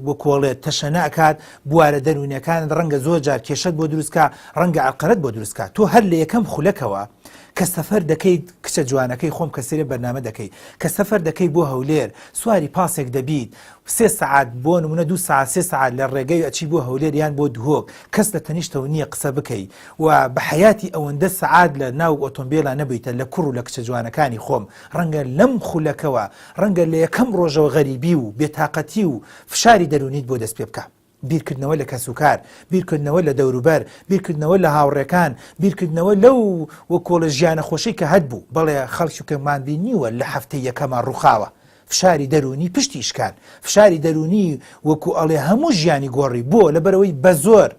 بۆ کۆڵێت تەشە ناکات بوارە دەرونیەکانت ڕەنگە زۆر جار کێشەت بۆ دروستکە ڕەنگە عەقەرەت بۆ دروستکە تۆ هەر لە یەکەم خولەکەوە کە سەفەر دەکەیت کچە جوانەکەی خۆم کە سێرە بەرنامە دەکەیت کە سەفەر دەکەیت بۆ هەولێر سواری پاسێک دەبیت 3 ساعت بۆ نمونە 2 ساعت 3 ساعت لە ڕێگەی ئەچی بۆ هەولێر یان بۆ دهۆک کەس لە تەنیشتەوە نییە قسە بکەیت و بە حیاتی ئەوەندە ساعت لە ناو ئۆتۆمبیلە نەبیتە لە کوڕ و لە کچە جوانەکانی خۆم ڕەنگە لەم خولەکەوە ڕەنگە لە یەکەم ڕۆژەوە غەریبی و بێتاقەتی و فشاری دەرونیت بۆ دەست پێ بکە بیرکردنەوە لە کەسوکار بیرکردنەوە لە دەوروبەر بیرکردنەوە لە هاوڕێکان بیرکردنەوە لەو وەکۆڵە ژیانە خۆشی کە هەت بوو بەڵێ خەڵکی کەمان بینیوە لە هەفتەی یەکەمان ڕووخاوە فشاری دەرونی پشتی شکان فشاری دەرونی وەکو ئەڵێ هەموو ژیانی گۆڕی بۆ لەبەرەوەی بە زۆر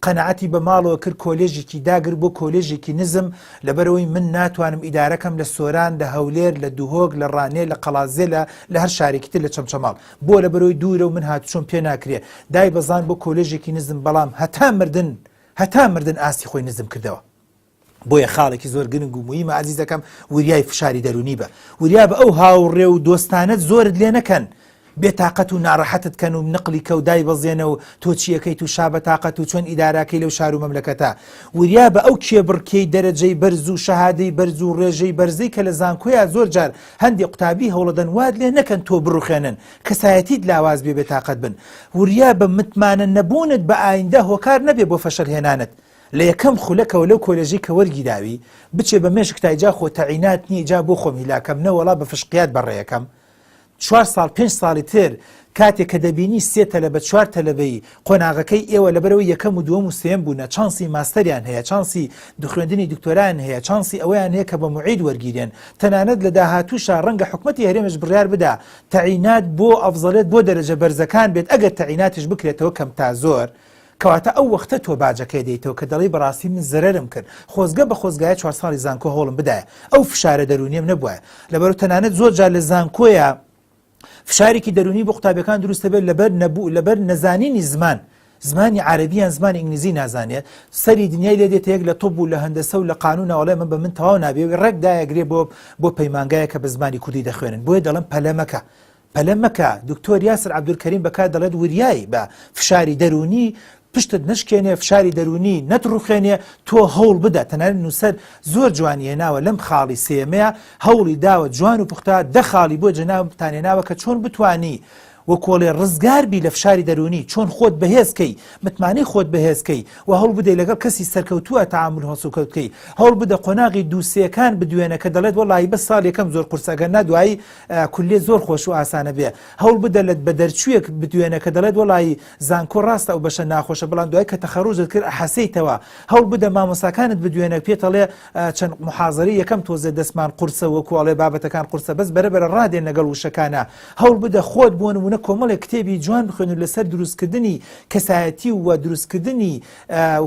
قەنەعەتی بە ماڵەوە کرد کۆلێژێکی داگر بۆ کۆلێژێکی نزم لەبەرەوەی من ناتوانم ئیدارەکەم لە سۆران لە هەولێر لە دووهۆک لە ڕانێ لە قەڵازێ لە هەر شارێکی تر لە چەمچەماڵ بۆ لەبەرەوەی دوورە و من هاتوچۆم پێ ناکرێ دای بەزان بۆ کۆلێژێکی نزم بەڵام هەتا مردن ئاستی خۆی نزم کردەوە بۆیە خاڵێکی زۆر گرنگ و مویمە عزیزەکەم وریای فشاری دەرونی بە وریا بە ئەو هاوڕێ و دۆستانت زۆرت لێ نەکەن بێتاقەت و ناڕەحەتت کەن و نقلی کە و دای بەزێنە و تۆ چیەکەیت و شابەتاقەت و چۆن ئیداراکەی لەو شار و مەملەکەتە وریا بە ئەو کێبڕکەی دەرەجەی بەرز و شەهادەی بەرز و ڕێژەی بەرزەی کە لە زانکۆیە زۆر جار هەندێک قوتابی هەوڵەدەن واد لێ نەکەن تۆ بڕوخێنن کەسایەتیت لاواز بێ بێتاقەت بن وریا بە متمانە نەبوونت بە ئایندە هۆکار نەبێ بۆ فەشەل هێنانت لە یەکەم خولەکەوە لەو کۆلێژی کە وەرگی داوی بچێ بە مێشک تایجا خۆ تەعینات نییە جا بۆ خۆم هیلاکەم نەوەڵا بە فشقیات بەڕێیەکەم 4 ساڵ 5 ساڵی تر کاتێک کە دەبینی 3 تەلەبە 4 تەلەبەی قۆناغەکەی ئێوە لەبەرەوەی یەکەم و دووەم و سێم بوونە چانسی ماستەریان هەیە چانسی خوێندنی دکتۆران هەیە چانسی ئەویان هەیە کە بە موعید وەرگیرێن تەنانەت لە داهاتووشا ڕەنگە حکومەتی هەرێمش بڕیار بدا تەعینات بۆ ئەفزەلێت بۆ دەرەجە بەرزەکان بێت ئەگەر تەعیناتش بکرێتەوە کەم تا زۆر کەواتە ئەو وەختە تۆ باجەکەی دەیتەوە کە دەڵی بەڕاستی من زەرەرم کرد خۆزگە بە خۆزگایە 4 ساڵی زانکۆ هەوڵم بدایە ئەو فشارە دەرونیم نەبووە لەبەر تەنانەت زۆر جار لە زانکۆیە فشارێکی دەرونی بۆ قوتابەکان دروستە بێت لەبەر نەزانینی زمانی عەرەبییان زمانی ئینگلیزی نازانێت سەری دنیای لێ دێتە یەک لە تۆپ و لە هەندەسە و لە قانونە وەڵێ من بە من تەواو نابێ ڕێکدایەگرێ بۆ پەیمانگایە کە بە زمانی کوردی دەخوێنن بۆیە دەڵێن پەلەمەکە دکتۆر یاسر عەبدولکەریم بەکار دەڵێت وریایی بە فشاری دەرونی پشتت نشکێنێ فشاری دەرونی نەتڕوخێنێ تۆ هەوڵ بدە تەنانەت نووسەر زۆر جوانی هێناوە لەم خاڵی سێمەیە هەوڵی داوە جوان و پوختە دەخاڵی بۆ جەنابتانێناوە کە چۆن بتوانی وە کۆڵێ ڕزگاربی لە فشاری دەرونی چۆن خۆت بەهێزکەی متمانەی خۆت بەهێزکەی و هەوڵ بدەی لەگەڵ کەسی سەرکەوتووە تەعامل هەسوکەوتکەی هەوڵ بدە قۆناغی دووسێکان بدوێنە کە دەڵێت وەڵی بە ساڵ یەکەم زۆر قورسەگەر نادوایی کولێ زۆر خۆش و ئاسانە بێ هەوڵ بدە لە بە دەرچوویەک بدوێنە کە دەڵێت وەڵی زانکۆ ڕاستە و بەشە ناخۆشە بەڵام دوای کە تەخەڕوجت کرد ئەحەسەیتەوە هەوڵ بدە مامۆساکانت بدوێنە پێتەڵێ چەند محاضەری یەکەم تۆزێ دەستمان قورسە وەکو ئەڵێ بابەتەکان قورسە بەس بەرەبەرە ڕادێن لەگەڵ وشەکانە هەوڵ بدە خۆت بۆ نمونە کۆمەڵێک کتێبی جوان بخوێن لەسەر دروستکردنی کەسایەتی و دروستکردنی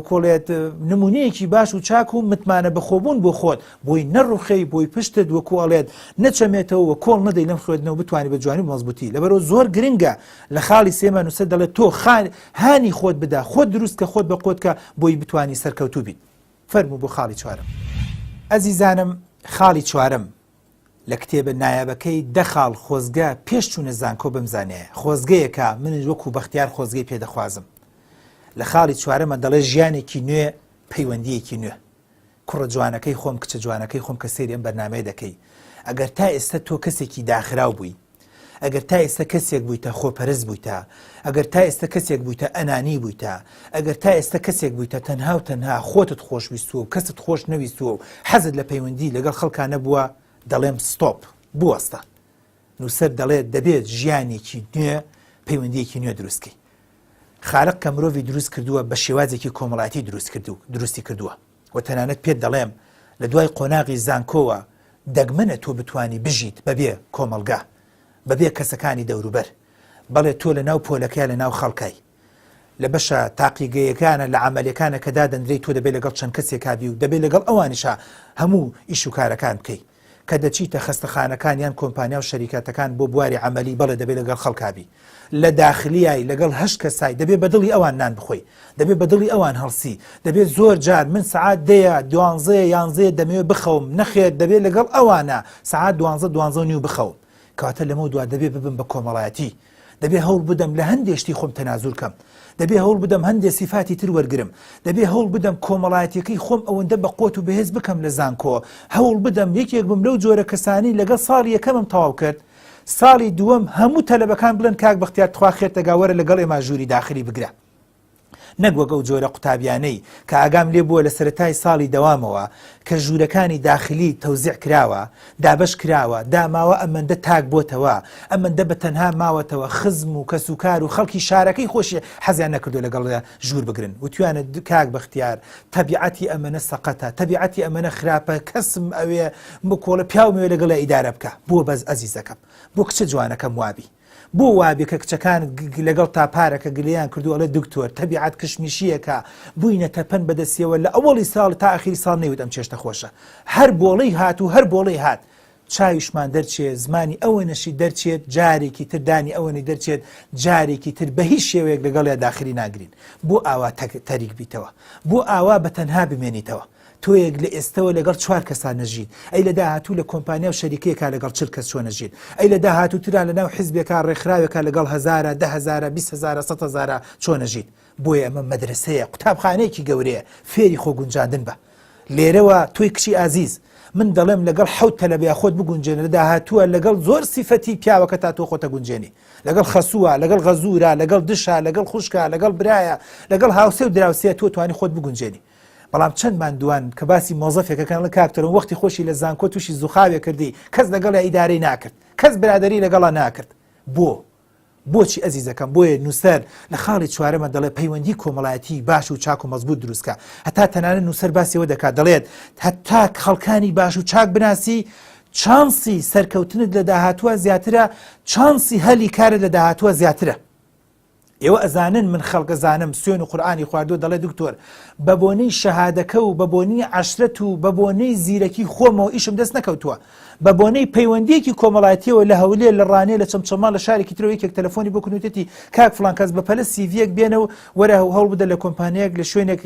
کۆڵێت نمونەیەکی باش و چاک و متمانە بەخۆبوون بۆ خۆت بۆی نەڕوخەی بۆی پشتت وەکو ئەڵێت نەچەمێتەوە و کۆڵ نەدەی لەم خوێندنەوە بتوانانی بە جوانی مەزبوطی لەبەرەوە زۆر گرنگە لە خاڵی سێمە نووسەر دەڵێت تۆ هانی خۆت بدا خۆت دروست کە خۆت بە قۆتکە بۆی بتوانی سەرکەوتوو بیت فەرموو بۆ خاڵی چوارم ئەزیزانم خاڵی چوارم لە کتێبە نایابەکەی دەخاڵ خۆزگە پێش چوونە زانکۆ بمزانەیە خۆزگەیەکە منش وەکو بەختیار خۆزگەی پێدەخوازم لە خاڵی چوارەمە دەڵێ ژیانێکی نوێ پەیوەندیەکی نوێ کوڕە جوانەکەی خۆم کچە جوانەکەی خۆم کە سەیری ئەم بەرنامەیە دەکەی ئەگەر تا ئێستا تۆ کەسێکی داخراو بووی ئەگەر تا ئێستا کەسێک بوویتە خۆپەرست بوویتە ئەگەر تا ئێستا کەسێک بوویتە ئەنانی بوویتە ئەگەر تا ئێستا کەسێک بوویتە تەنها و تەنها خۆتت خۆشویستووە و کەست خۆش نەویستووە و حەزت لە پەیوەندی لەگەڵ خەڵکان نەبووە دەڵێم ستۆپ بوەستە نووسەر دەڵێت دەبێت ژیانێکی نوێ پەیوەندیەکی نوێ دروستکەی خالق کە مرۆڤی دروست کردووە بە شێوازێکی کۆمەڵایەتی دروستی کردووە و تەنانەت پێت دەڵێم لە دوای قۆناغی زانکۆوە دەگمەنە تۆ بتانی بژیت بەبێ کۆمەلگا بەبێ کەسەکانی دەوروبەر بەڵێ تۆ لە ناو پۆلەکەی لە ناو خەڵکای لە بەشە تاقیگەیەکانە لە عملیەکانە کە دادەندرێت تۆ دەبێت لەگەڵ چەند کەسێکابی و دەبێت لەگەڵ ئەوانیشە هەموو ئیش و کارەکان بکەیت کە دەچیتە خستەخانەکان یان کۆمپانیا و شەریکەتەکان بۆ بواری عملی بەڵێ دەبێت لەگەڵ خەڵکابی لە داخلیای لەگەڵ هەشت کەسای دەبێت بەدڵی ئەوان نان بخۆی دەبێت بەدڵی ئەوان هەڵسی دەبێت زۆر جار من سعات دەیە دوانزەیە یانزەیە دەمەوێت بخەوم نەخێت دەبێت لەگەڵ ئەوانە سعات دوانزە و نیو بخەوم کەواتە لەمە دوا دەبێت ببم بە کۆمەڵایەتی دەبێت هەوڵ بدەم لە هەندێشتی خۆم تەنازول کەم دەبێت هەوڵ بدەم هەندێک سیفاتی تر وەرگرم دەبێت هەوڵ بدەم کۆمەڵایەتیەکەی خۆم ئەوەندە بە قوت و بەهێز بکەم لە زانکۆ هەوڵ بدەم یەکێک بم لەو جۆرە کەسانی لەگەڵ ساڵی یەکەمم تەواو کرد ساڵی دووەم هەموو تەلەبەکان بڵێن کاک بەختیار تخوا خێرتەگا وەرە لەگەڵ ئێمە ژووری داخلی بگرە نەگوەگە و جۆرە قوتابیانەی کە ئاگام لێ بووە لە سەرەتای ساڵی دەوامەوە کە ژوورەکانی داخلی تەوزیع کراوە دابش کراوە داماوە ئەمەندە تاک بۆتەوە ئەمەندە بە تەنها ماوەتەوە خزم و کەسوکار و خەڵکی شارەکەی خۆشی حەزیان نەکردو لەگەڵ ژوور بگرن وتوانە کاک بەختیار تەبیعەتی ئەمەنە سەقەتە تەبیعەتی ئەمەنە خراپە کەسم ئەوێ بکۆڵە پیاومێ لەگەڵە ئیدارە بکە بۆ بەس ئەزیزەکەم بۆ کچە جوانەکەم وابی بۆ وابێ کە کچەکان لەگەڵ تاپارەکە گلیان کردو ئەڵێ دکتۆر تەبیعەت کشمیشیەکە بووینە تەپەن بەدەستیەوە لە ئەوڵی ساڵ تا ئاخری ساڵ نەیوت ئەم چێشتە خۆشە هەر بۆڵەی هات و هەر بۆڵەی هات چاویشمان دەرچێت زمانی ئەوەنەشی دەرچێت جارێکی تردانی ئەوەنی دەرچێت جارێکی تر بە هیچ شێوەیەک لەگەڵ داخلی ناگرین بۆ ئاوا تەریک بیتەوە بۆ ئاوا بە تەنها بمێنیتەوە تۆیەک لە ئێستەوە لەگەڵ 4 کەسان نەژین ئەی لە داهاتوو لە کۆمپانیا و شەریکەیەکە لەگەڵ 40 کەس چۆن نەژین ئەی لە داهاتوو ترا لەناو حیزبێکە ڕێکخراوێکە لەگەڵ 1000 10000 20000 100,000 چۆن نەژین بۆیە ئەمە مەدرسەیە قوتابخانەیەکی گەورەیە فێری خۆ گونجاندن بە لێرەوە تۆی کچی ئازیز من دەڵێم لەگەڵ 7 تەلەبێ خۆت بگونجێنە لە داهاتووە لەگەڵ زۆر سیفەتی پیاوەکە تا تۆ خۆتە گونجێنی لەگەڵ خەسووە لەگەڵ غەزوورە لەگەڵ دشە لەگەڵ خوشکە لەگەڵ برایە لەگەڵ هاوسێ و دراوسێ تۆ توانی خۆت بگونجێنی بەڵام چەند مادووان کە باسی مۆزەفێکەکان لە کاکتەرەوە وەختی خۆشی لە زانکۆ تووشی زوخاوێ کردی کەس لەگەڵ ئیدارەی ناکرد کەس برادەری لەگەڵا ناکرد بۆچی ئەزیزەکەم بۆیە نووسەر لە خاڵی چوارەمە دەڵێ پەیوەندی کۆمەڵایەتی باش و چاک و مەزبوط دروستکە هەتا تەنانەت نووسەر باسیەوە دەکات دەڵێت هەتا خەڵکانی باش و چاک بناسی چانسی سەرکەوتنت لە داهاتووە زیاترە چانسی هەلی کارت لە داهاتووە زیاترە ئێوە ئەزانن من خەڵک ئەزانم سوێن و قورئانی خواردووە دەڵێ دکتۆر بە بۆنەی شەهادەکە و بە بۆنەی عەشرەت و بە بۆنەی زیرەکی خۆمەوە ئیشم دەست نەکەوتووە بە بۆنەی پەیوەندیەکی کۆمەڵایەتیەوە لە هەولێر لە ڕانێ لە چەمچەما لە شارێکی ترەوە یەکێک تەلەفۆنی بۆ کردوێتی کاک فڵان کەس بەپەلە سیڤیەک بێنە و وەرە هەوڵ بدە لە کۆمپانیەک لە شوێنێک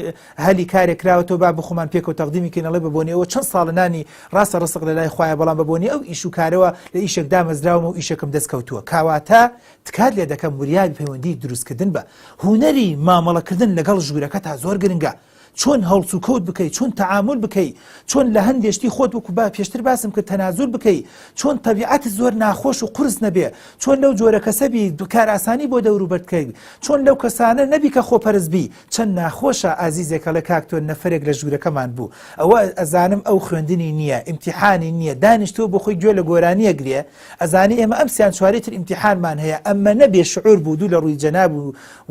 هەلی کارێک کراوەتەوە با بخۆمان پێکەوە تەقدیمی کەینەڵێ بە بۆنەوە چەند ساڵە نانی ڕاستە ڕسق لە لای خوایە بەڵام بە بۆنەی ئەو ئیش و کارەوە لە ئیشێک دامەزراوم و ئیشەکەم دەستکەوتووە کاواتە تکات لێ دەکەم وریابی پەیوەندی دروستکردن بە هونەری مامەڵەکردن لەگەڵ ژوورەکە تا زۆر گرنگە چۆن هەڵسو کەوت بکەیت چۆن تەعامل بکەیت چۆن لە هەندێشتی خۆت وەکو با پێشتر باسم کرد تەنازول بکەیت چۆن تەبیعەت زۆر ناخۆش و قورس نەبێ چۆن لەو جۆرە کەسەبی کار ئاسانی بۆ دەوروبەر بکەیت چۆن لەو کەسانە نەبی کە خۆپەرستبی چەند ناخۆشە ئازیزێکە لە کاکتۆر نەفرێک لە ژوورەکەمان بوو ئەوە ئەزانم ئەو خوێندنی نییە ئیمتیحانی نییە دانیشتووە بۆ خۆی گوێ لە گۆرانیە گرێ ئەزانی ئێمە ئەم سیان چوارەتر ئیمتیحانمان هەیە ئەمە نەبێ شعور بوو دوو لە ڕووی جەناب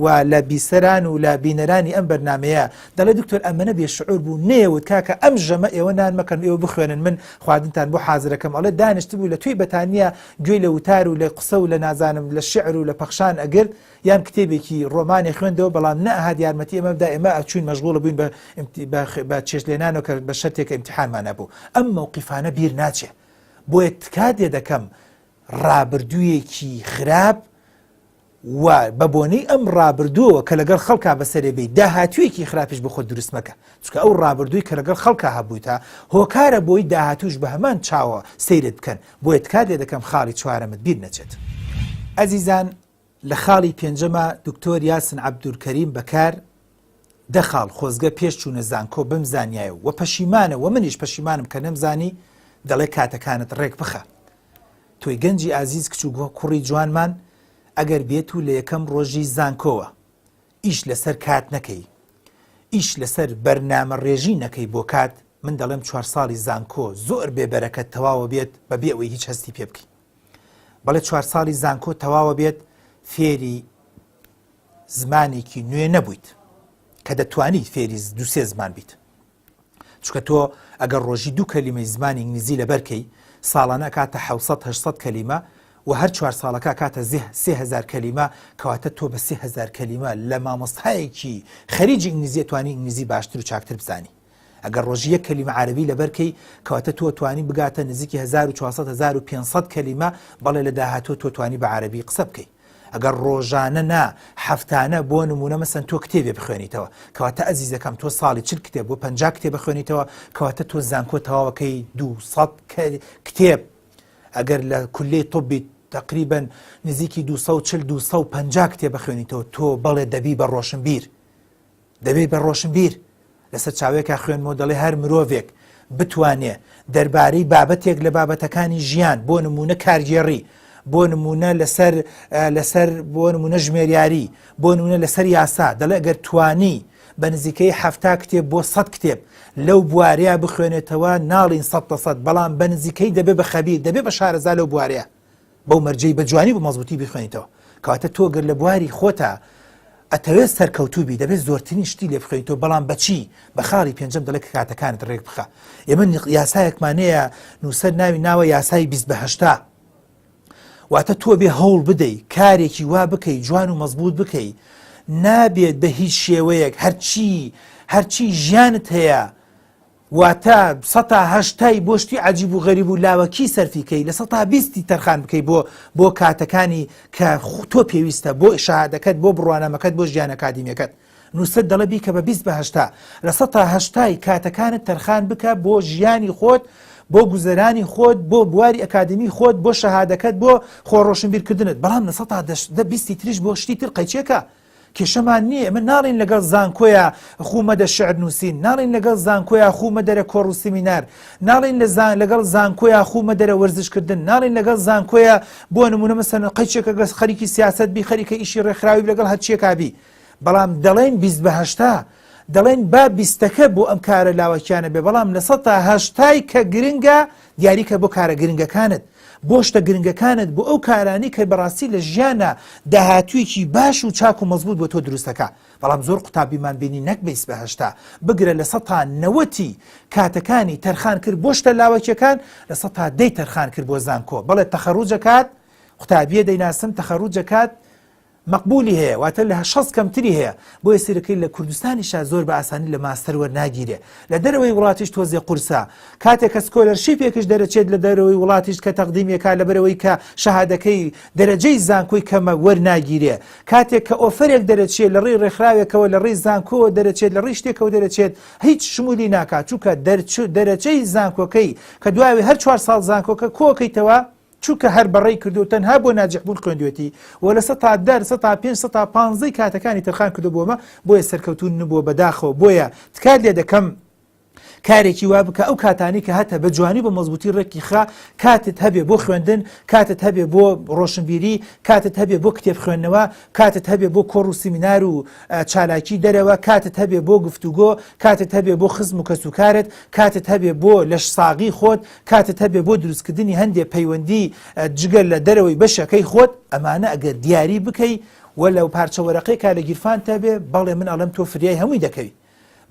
و لە بیسەران و لە بینەرانی ئەم بەرنامەیە دەڵێ دکتۆر ئەمە نەبێ شعور بوو نێوت کاکە ئەم ژەمە ئێوە نان مەکەن ئێوە بخوێنن من خواردنتان بۆ حازرەکەم ئەڵێ دانیشت بوو لە توی بەتانیە گوێی لە وتار و لە قسە و لە نازانم لە شعر و لە پەخشان ئەگرت یان کتێبێکی ڕۆمانی خوێندەوە بەڵام نەهات یارمەتی ئێمەدا ئێمە ئەچوین مەشغوڵە بووین بە چێشلێنانەوە کە بە شەرتێکە ئیمتیحانمان نەبوو ئەم موقیفانە بیر ناچێ بۆیە تکات لێ دەکەم ڕابردوویەکی خراپ و بە بۆنەی ئەم ڕابردووە کە لەگەڵ خەڵکا بەسەرێبێ داهاتوویەکی خراپش بە خۆت دروست مەکە چونکە ئەو ڕابردووی کە لەگەڵ خەڵکا هەبوویتە هۆکارە بۆی داهاتووش بە هەمان چاوە سەیرت بکەن بۆیە تکات لێ دەکەم خاڵی چوارەمت بیر نەچێت ئەزیزان لە خاڵی پێنجەمە دکتۆر یاسین عەبدولکەریم بەکار دەخاڵ خۆزگە پێش چوونە زانکۆ بم زانیایە و پەشیمانە و منیش پەشیمانم کە نەمزانی دەڵێ کاتەکانت ڕێک بخە تۆی گەنجی ئازیز کچوو کوڕی جوانمان ئەگەر بێت و لە یەکەم ڕۆژی زانکۆوە ئیش لەسەر کات نەکەی ئیش لەسەر بەرنامە ڕێژی نەکەی بۆ کات من دەڵێم 4 ساڵی زانکۆ زۆر بێبەرەکەت تەواوە بێت بەبێ ئەوەی هیچ هەستی پێ بکەی بەڵێ 4 ساڵی زانکۆ تەواوە بێت فێری زمانێکی نوێ نەبوویت کە دەتوانیت فێری 2-3 زمان بیت چونکە تۆ ئەگەر ڕۆژی 2 کەلیمەی زمانی ئینگلیزی لەبەرکەی ساڵانە کاتە 700-800 کەلیمە و هەر 4 ساڵەکە کاتە 3000 کەلیمە کەواتە تۆ بە 3000 کەلیمە لە مامۆستایەکی خەریجی ئینگلیزی توانی ئینگلیزی باشتر و چاکتر بزانی ئەگەر ڕۆژی 1 کەلیمە عەرەبی لەبەرکەی کەواتە تۆ توانی بگاتە نزیکی 1400-1500 کەلیمە بەڵێ لە داهاتوە تۆ توانی بە عەرەبی قسە بکەی ئەگەر ڕۆژانە نا هەفتانە بۆ نمونە مەسەن تۆ کتێبێ بخوێنیتەوە کەواتە ئەزیزەکەم تۆ ساڵی 40 کتێب بۆ 50 کتێب بخوێنیتەوە کەواتە تۆ زانکۆ تەواوەکەی 200 کتێب ئەگەر لە کولەی طبی تقریبا نزیکی 240-250 کتێب بخوێنیتەوە تۆ بەڵێ دەبی بە ڕۆشنبیر دەبێ بە ڕۆشنبیر لەسەر چاوێکە خوێنمەوە دەڵێ هەر مرۆڤێک بتوانێ دەربارەی بابەتێک لە بابەتەکانی ژیان بۆ نمونە کارگێڕی بۆ نمونە لەسەر بۆ نمونە ژمێریاری بۆ نمونە لەسەر یاسا دەڵێ ئەگەر توانی بە نزیکەی 70 کتێب بۆ 100 کتێب لەو بوارەیە بخوێنێتەوە ناڵین 100% بەڵام بە نزیکەی دەبێ بە خەبیر دەبێ بە شارەزا لەو بوارەیە بەو مەرجەی بە جوانی بە مەزبوطی بخوێنیتەوە کەواتە تۆ گەر لە بواری خۆتە ئەتەوێت سەرکەوتوبی دەبێت زۆرترین شتی لێ بخوێنیتەوە بەڵام بەچی بە خاڵی پێنجەم دەڵێت کە کاتەکانت ڕێک بخە ئێمە یاسایەکمانەیە نووسەر ناوی ناوە یاسای 28 واتە تۆ بێ هەوڵ بدەی کارێکی وا بکەی جوان و مەزبوط بکەی نابێت بە هیچ شێوەیەک هەرچی ژیانت هەیە واتە ١٨ بۆ شتی عەجیب و غەریب و لاوەکی سەرفیکەی لە ١20 تەرخان بکەی بۆ کاتەکانی کە تۆ پێویستە بۆ شەهادەکەت بۆ بڕوانەمەکەت بۆ ژیان ئەکادیمیەکەت نووسەر دەڵێ بیکە بە 20/80 لە ١٨ کاتەکانت تەرخان بکە بۆ ژیانی خۆت بۆ گوزەرانی خۆت بۆ بواری ئەکادمی خۆت بۆ شەهادەکەت بۆ خۆڕۆشنبیرکردنت بەڵام لە ١20 تریش بۆ شتی تر قەیچێکە کێشەمان نییە من ناڵین لەگەڵ زانکۆیە خومەدە شعر نووسین ناڵین لەگەڵ زانکۆیە خومە دەرە کۆڕ و سیمینار ناڵین لەگەڵ زانکۆیە خومە دەرە وەرزشکردن ناڵین لەگەڵ زانکۆیە بۆ نمونە مەسەلەن قەیچێکە گەس خەریکی سیاست بی خەریکە ئیشی ڕێکخراوی لەگەڵ هەرچیەکە بی بەڵام دەڵێن 20/80 دەڵێن با 20ەکە بۆ ئەم کارە لاوەکیانە بێ بەڵام لە ١٨ کە گرنگە دیاریکە بۆ کارە گرنگەکانت بۆ شتە گرنگەکانت بۆ ئەو کارانی کە بەڕاستی لە ژیانە داهاتوویەکی باش و چاک و مەزبوط بۆ تۆ دروستەکە بەڵام زۆر قوتابیمان بینی نەک بە 20/80 بگرە لە ١90 کاتەکانی تەرخان کرد بۆ شتە لاوەکیەکان لە ١10 تەرخان کرد بۆ زانکۆ بەڵێ تەخەڕوجەکات قوتابیە دەیناسم تەخەڕوجەکات مەقبولی هەیە واتە لە 60 کەمتری هەیە بۆ سیرەکەی لە کوردستانیشا زۆر بە ئاسانی لە ماستەر وەرناگیرێ لە دەرەوەی وڵاتیش تۆزێ قورسە کاتێک کە سکۆلەرشیپێکش دەرەچێت لە دەرەوەی وڵاتیش کە تەقدیمێکا لەبەرەوەی کە شەهادەکەی دەرەجەی زانکۆی کەمە وەرناگیرێ کاتێک کە ئۆفەرێک دەرەچێت لە ڕێی ڕێکخراوێکەوە لە ڕێی زانکۆوە دەرەچێت لە ڕێی شتێکەوە دەرەچێت هیچ شمولی ناکات چونکە دەرەچەی زانکۆکەی کە دوای هەر 4 ساڵ زانکۆکە کۆکەیتەوە چونکە هەر بەڕێی کردو تەنها بۆ ناجحبوون خوێندوێتی و لە ١٠ ١ 15 کاتەکانی تەرخان کردو بۆمە بۆیە سەرکەوتون نبووە بەداخەوە بۆیە تکات لێ دەکەم کارێکی وا بکە ئەو کاتانی کە هەتە بە جوانی بە مەزبوطی ڕێکی خا کاتت هەبێ بۆ خوێندن کاتت هەبێ بۆ ڕۆشنبیری کاتت هەبێ بۆ کتێب خوێندنەوە کاتت هەبێ بۆ کۆڕ و سیمینار و چالاکی دەرەوە کاتت هەبێ بۆ گفتوگۆ کاتت هەبێ بۆ خزم و کەسوکارت کاتت هەبێ بۆ لەش ساغی خۆت کاتت هەبێ بۆ دروستکردنی هەندێک پەیوەندی جگەل لە دەرەوەی بەشەکەی خۆت ئەمانە ئەگەر دیاری بکەی وە لەو پارچە وەرەقەی کا لە گیرفان تەبێ بەڵێ من ئەڵێم تۆ فریای هەمووی دەکەوی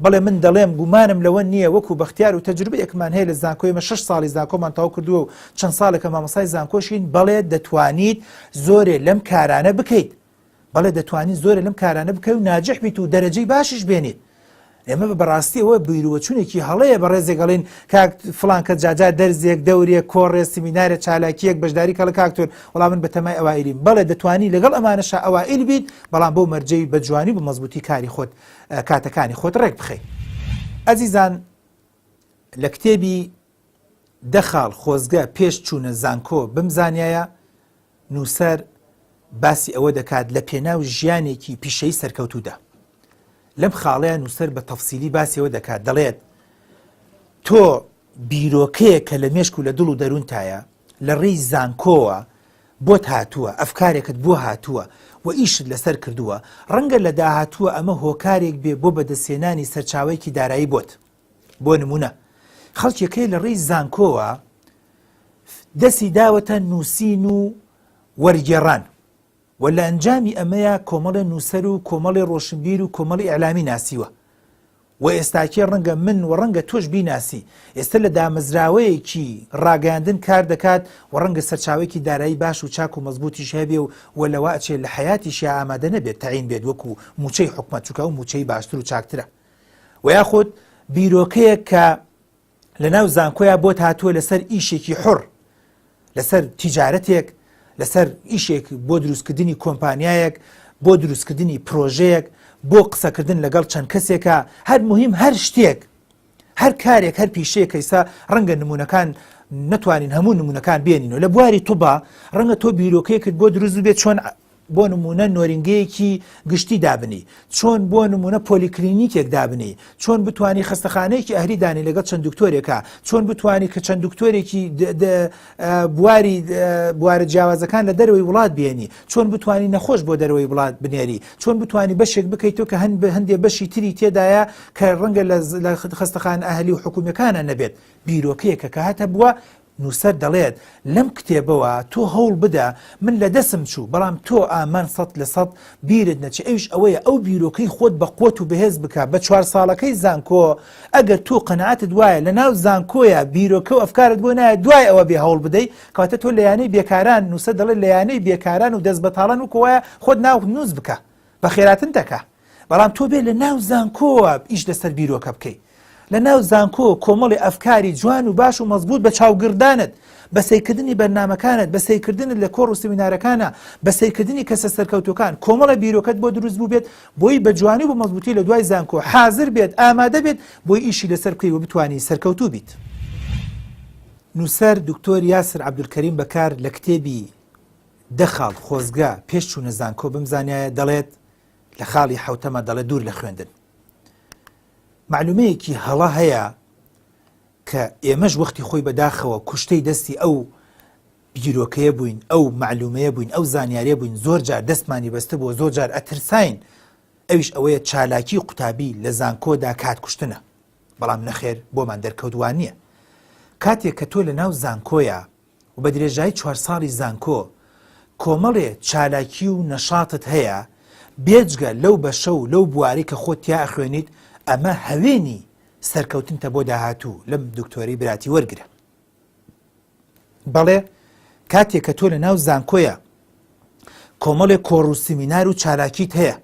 بەڵێ من دەڵێم گومانم لەوە نییە وەکو بەختیار و تەجروبەیەکمان هەیە لە زانکۆیمە 6 ساڵی زانکۆمان تەواو کردووە و چەند ساڵێکە مامۆستای زانکۆشین بەڵێ دەتوانیت زۆرێ لەم کارانە بکەیت بەڵێ دەتوانیت زۆرێ لەم کارانە بکەیت و ناجح بیت و دەرەجەی باشیش بێنیت ئێمە بەڕاستی ئەوە بیرۆچوونێکی هەڵەیە بە ڕێزێگەڵین کاک فلان کە جاجار دەرزێک دەورێک کۆڕێ سیمینارە چالاکیەک بەشداری کەڵە کاکتۆر وەڵام من بە تەمای ئەوائیلیم بەڵێ دەتوانی لەگەڵ ئەمانەشا ئەوائیل بیت بەڵام بۆ مەرجەی بە جوانی بە مەزبوطی کاری خۆت کاتەکانی خۆت ڕێک بخەیت ئەزیزان لە کتێبی دەخاڵ خۆزگە پێش چوونە زانکۆ بمزانایە نووسەر باسی ئەوە دەکات لە پێناو ژیانێکی پیشەی سەرکەوتوودا لەم خاڵەیە نووسەر بە تەفسیلی باسی ئەوە دەکات دەڵێت تۆ بیرۆکەیە کە لە مێشک و لە دڵ و دەروونتایە لە ڕێی زانکۆوە بۆت هاتووە ئەفکارێکت بۆ هاتووە و ئیشت لەسەر کردووە ڕەنگە لە داهاتووە ئەمە هۆکارێک بێ بۆ بەدەستێنانی سەرچاوەیەکی دارایی بۆت بۆ نمونە خەڵکێکەیە لە ڕێی زانکۆوە دەستی داوەتە نووسین و وەرگێڕان و لە ئەنجامی ئەمەیە کۆمەڵە نووسەر و کۆمەڵی ڕۆشنبیر و کۆمەڵی ئەعلامی ناسیوە و ئێستاکێ ڕەنگە من و ڕەنگە تۆش بیناسی ئێستا لە دامەزراوەیەکی ڕاگەاندن کار دەکات و ڕەنگە سەرچاوێکی دارایی باش و چاک و مەزبوطیش هەبێ و لەوە ئەچێت لە حیاتیشی ئامادە نەبێت تەعین بێت وەکو موچەی حکومەت چووکە و موچەی باشتر و چاکترە و یاخود بیرۆکەیەک کە لە ناو زانکۆیە بۆت هاتووە لەسەر ئیشێکی حڕ لەسەر تیجارەتێک لەسەر ئیشێک بۆ دروستکردنی کۆمپانیایەک بۆ دروستکردنی پرۆژەیەک بۆ قسەکردن لەگەڵ چەند کەسێکە هەر مهم هەر شتێک هەر کارێک هەر پیشەیەک ئێستا ڕەنگە نمونونەکان نتوانین هەموو نمونونەکان بێنینەوە لە بواری تووبە ڕەنگە تۆ بیرۆکەیەکت بۆ دروست بێت چۆن بۆ نمونە نۆرینگەیەکی گشتی دابنی چۆن بۆ نمونە پۆلیکلینیکێک دابنی چۆن بتانی خستەخانەیەکی ئەهری دانی لەگەڵ چەند دکتۆرێکە چۆن بتانی کە چەند دکتۆرێکی بوارە جیاوازەکان لە دەروی وڵات بێنی چۆن بتانی نەخۆش بۆ دەروی وڵات بنێری چۆن بتانی بەشێک بکەیتەوە کە هەندێک بەشی تری تێدایە کە ڕەنگە لە خستەخان ئەهلی و حکوومیەکانە نەبێت بیرۆکەیەکە کە هاتە بووە نووسەر دەڵێت لەم کتێبەوە تۆ هەوڵ بدە من لە دەسم چوو بەڵام تۆ ئامان 100% بیرت نەچێ ئەوش ئەوەیە ئەو بیرۆکەی خۆت بە قوت و بەهێز بکە بە 4 ساڵەکەی زانکۆ ئەگەر تۆ قەنەعەتت وایە لە ناو زانکۆیە بیرۆکە و ئەفکارت بۆ نایە دوای ئەوە بێ هەوڵ بدەیت کەواتە تۆ لە یانەی بێکاران نووسەر دەڵێت لە یانەی بێکاران و دەست بەتاڵان و کۆوایە خۆت ناو نووس بکە بە خێراتن دەکە بەڵام تۆ بێ لە ناو زانکۆوە ئیش لەسەر بیرۆکە بکەیت لە ناو زانکۆ کۆمەڵی ئەفکاری جوان و باش و مەزبوط بە چاوگردانت بە سەیرکردنی بەرنامەکانت بە سەیرکردنت لە کۆڕ و سمینارەکانە بە سەیرکردنی کەسە سەرکەوتوەکان کۆمەڵە بیرۆکەت بۆ دروست بوو بێت بۆی بە جوانی و بە مەزبوطی لە دوای زانکۆ حازر بێت ئامادە بێت بۆی ئیشی لەسەر بکەی و بتوانی سەرکەوتوو بیت. نووسەر دکتۆر یاسر عەبدولکەریم بەکار لە کتێبی دەخاڵ خۆزگا پێش چوونە زانکۆ بمزانایە دەڵێت لە خاڵی حوتەمە دەڵێت دوور لە خوێندن. معلومەیەکی هەڵا هەیە کە ئێمەش وەختی خۆی بەداخەوە کوشتەی دەستی ئەو بیرۆکەیە بووین ئەو معلومەیە بووین ئەو زانیاریە بووین زۆر جار دەستمانی بەستە بۆ زۆر جار ئەترساین ئەویش ئەوەیە چالاکی قوتابی لە زانکۆدا کات کوشتنە بەڵام نەخێر بۆمان دەرکەوتوان نییە. کاتێک کە تۆ لە ناو زانکۆیە و بە درێژایی 4 ساڵی زانکۆ کۆمەڵێ چالاکی و نەشاتت هەیە بێجگە لەو بەشە و لەو بواری کە خۆت تیا ئەخوێنیت ئەمە هەوێنی سەرکەوتنتە بۆ داهاتوو لەم دکتۆری براتی وەرگرە. بەڵێ کاتێک کە تۆ لە ناو زانکۆیە کۆمەڵێک کۆڕ و سمینار و چالاکیت هەیە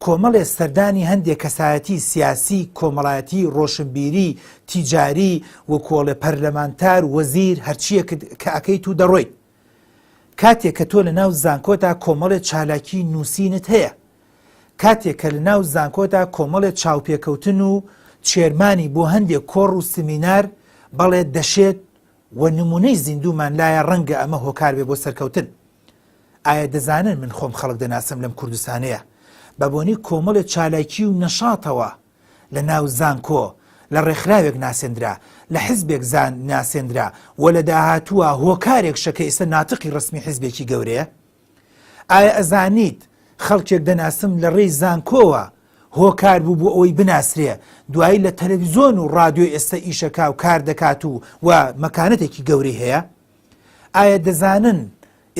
کۆمەڵێ سەردانی هەندێک کەسایەتی سیاسی کۆمەڵایەتی ڕۆشنبیری تیجاری و کۆڵێ پەرلەمانتار وەزیر هەرچیە کە ئەکەیت و دەڕۆیت کاتێک کە تۆ لە ناو زانکۆدا کۆمەڵێ چالاکی نووسینت هەیە کاتێک کە لە ناو زانکۆدا کۆمەڵێ چاوپێکەوتن و چێرمانی بۆ هەندێک کۆڕ و سمینار بەڵێ دەشێت و نمونەی زیندومان لایە ڕەنگە ئەمە هۆکار بێ بۆ سەرکەوتن. ئایا دەزانن من خۆم خەڵک دەناسم لەم کوردستانەیە بە بۆنی کۆمەڵێ چالاکی و نەشاتەوە لە ناو زانکۆ لە ڕێکخراوێک ناسێنرا لە حیزبێک زان ناسێنرا و لە داهاتووە هۆکارێک شەکە ئێستا ناتقی ڕسمی حیزبێکی گەورەیە. ئایا ئەزانیت خەڵکێک دەناسم لە ڕێی زانکۆوە هۆکار بوو بۆ ئەوەی بناسرێ دوایی لە تەلەڤیزۆن و ڕادیۆ ئێستا ئیشەکا و کار دەکات و مەکانەتێکی گەورەی هەیە. ئایا دەزانن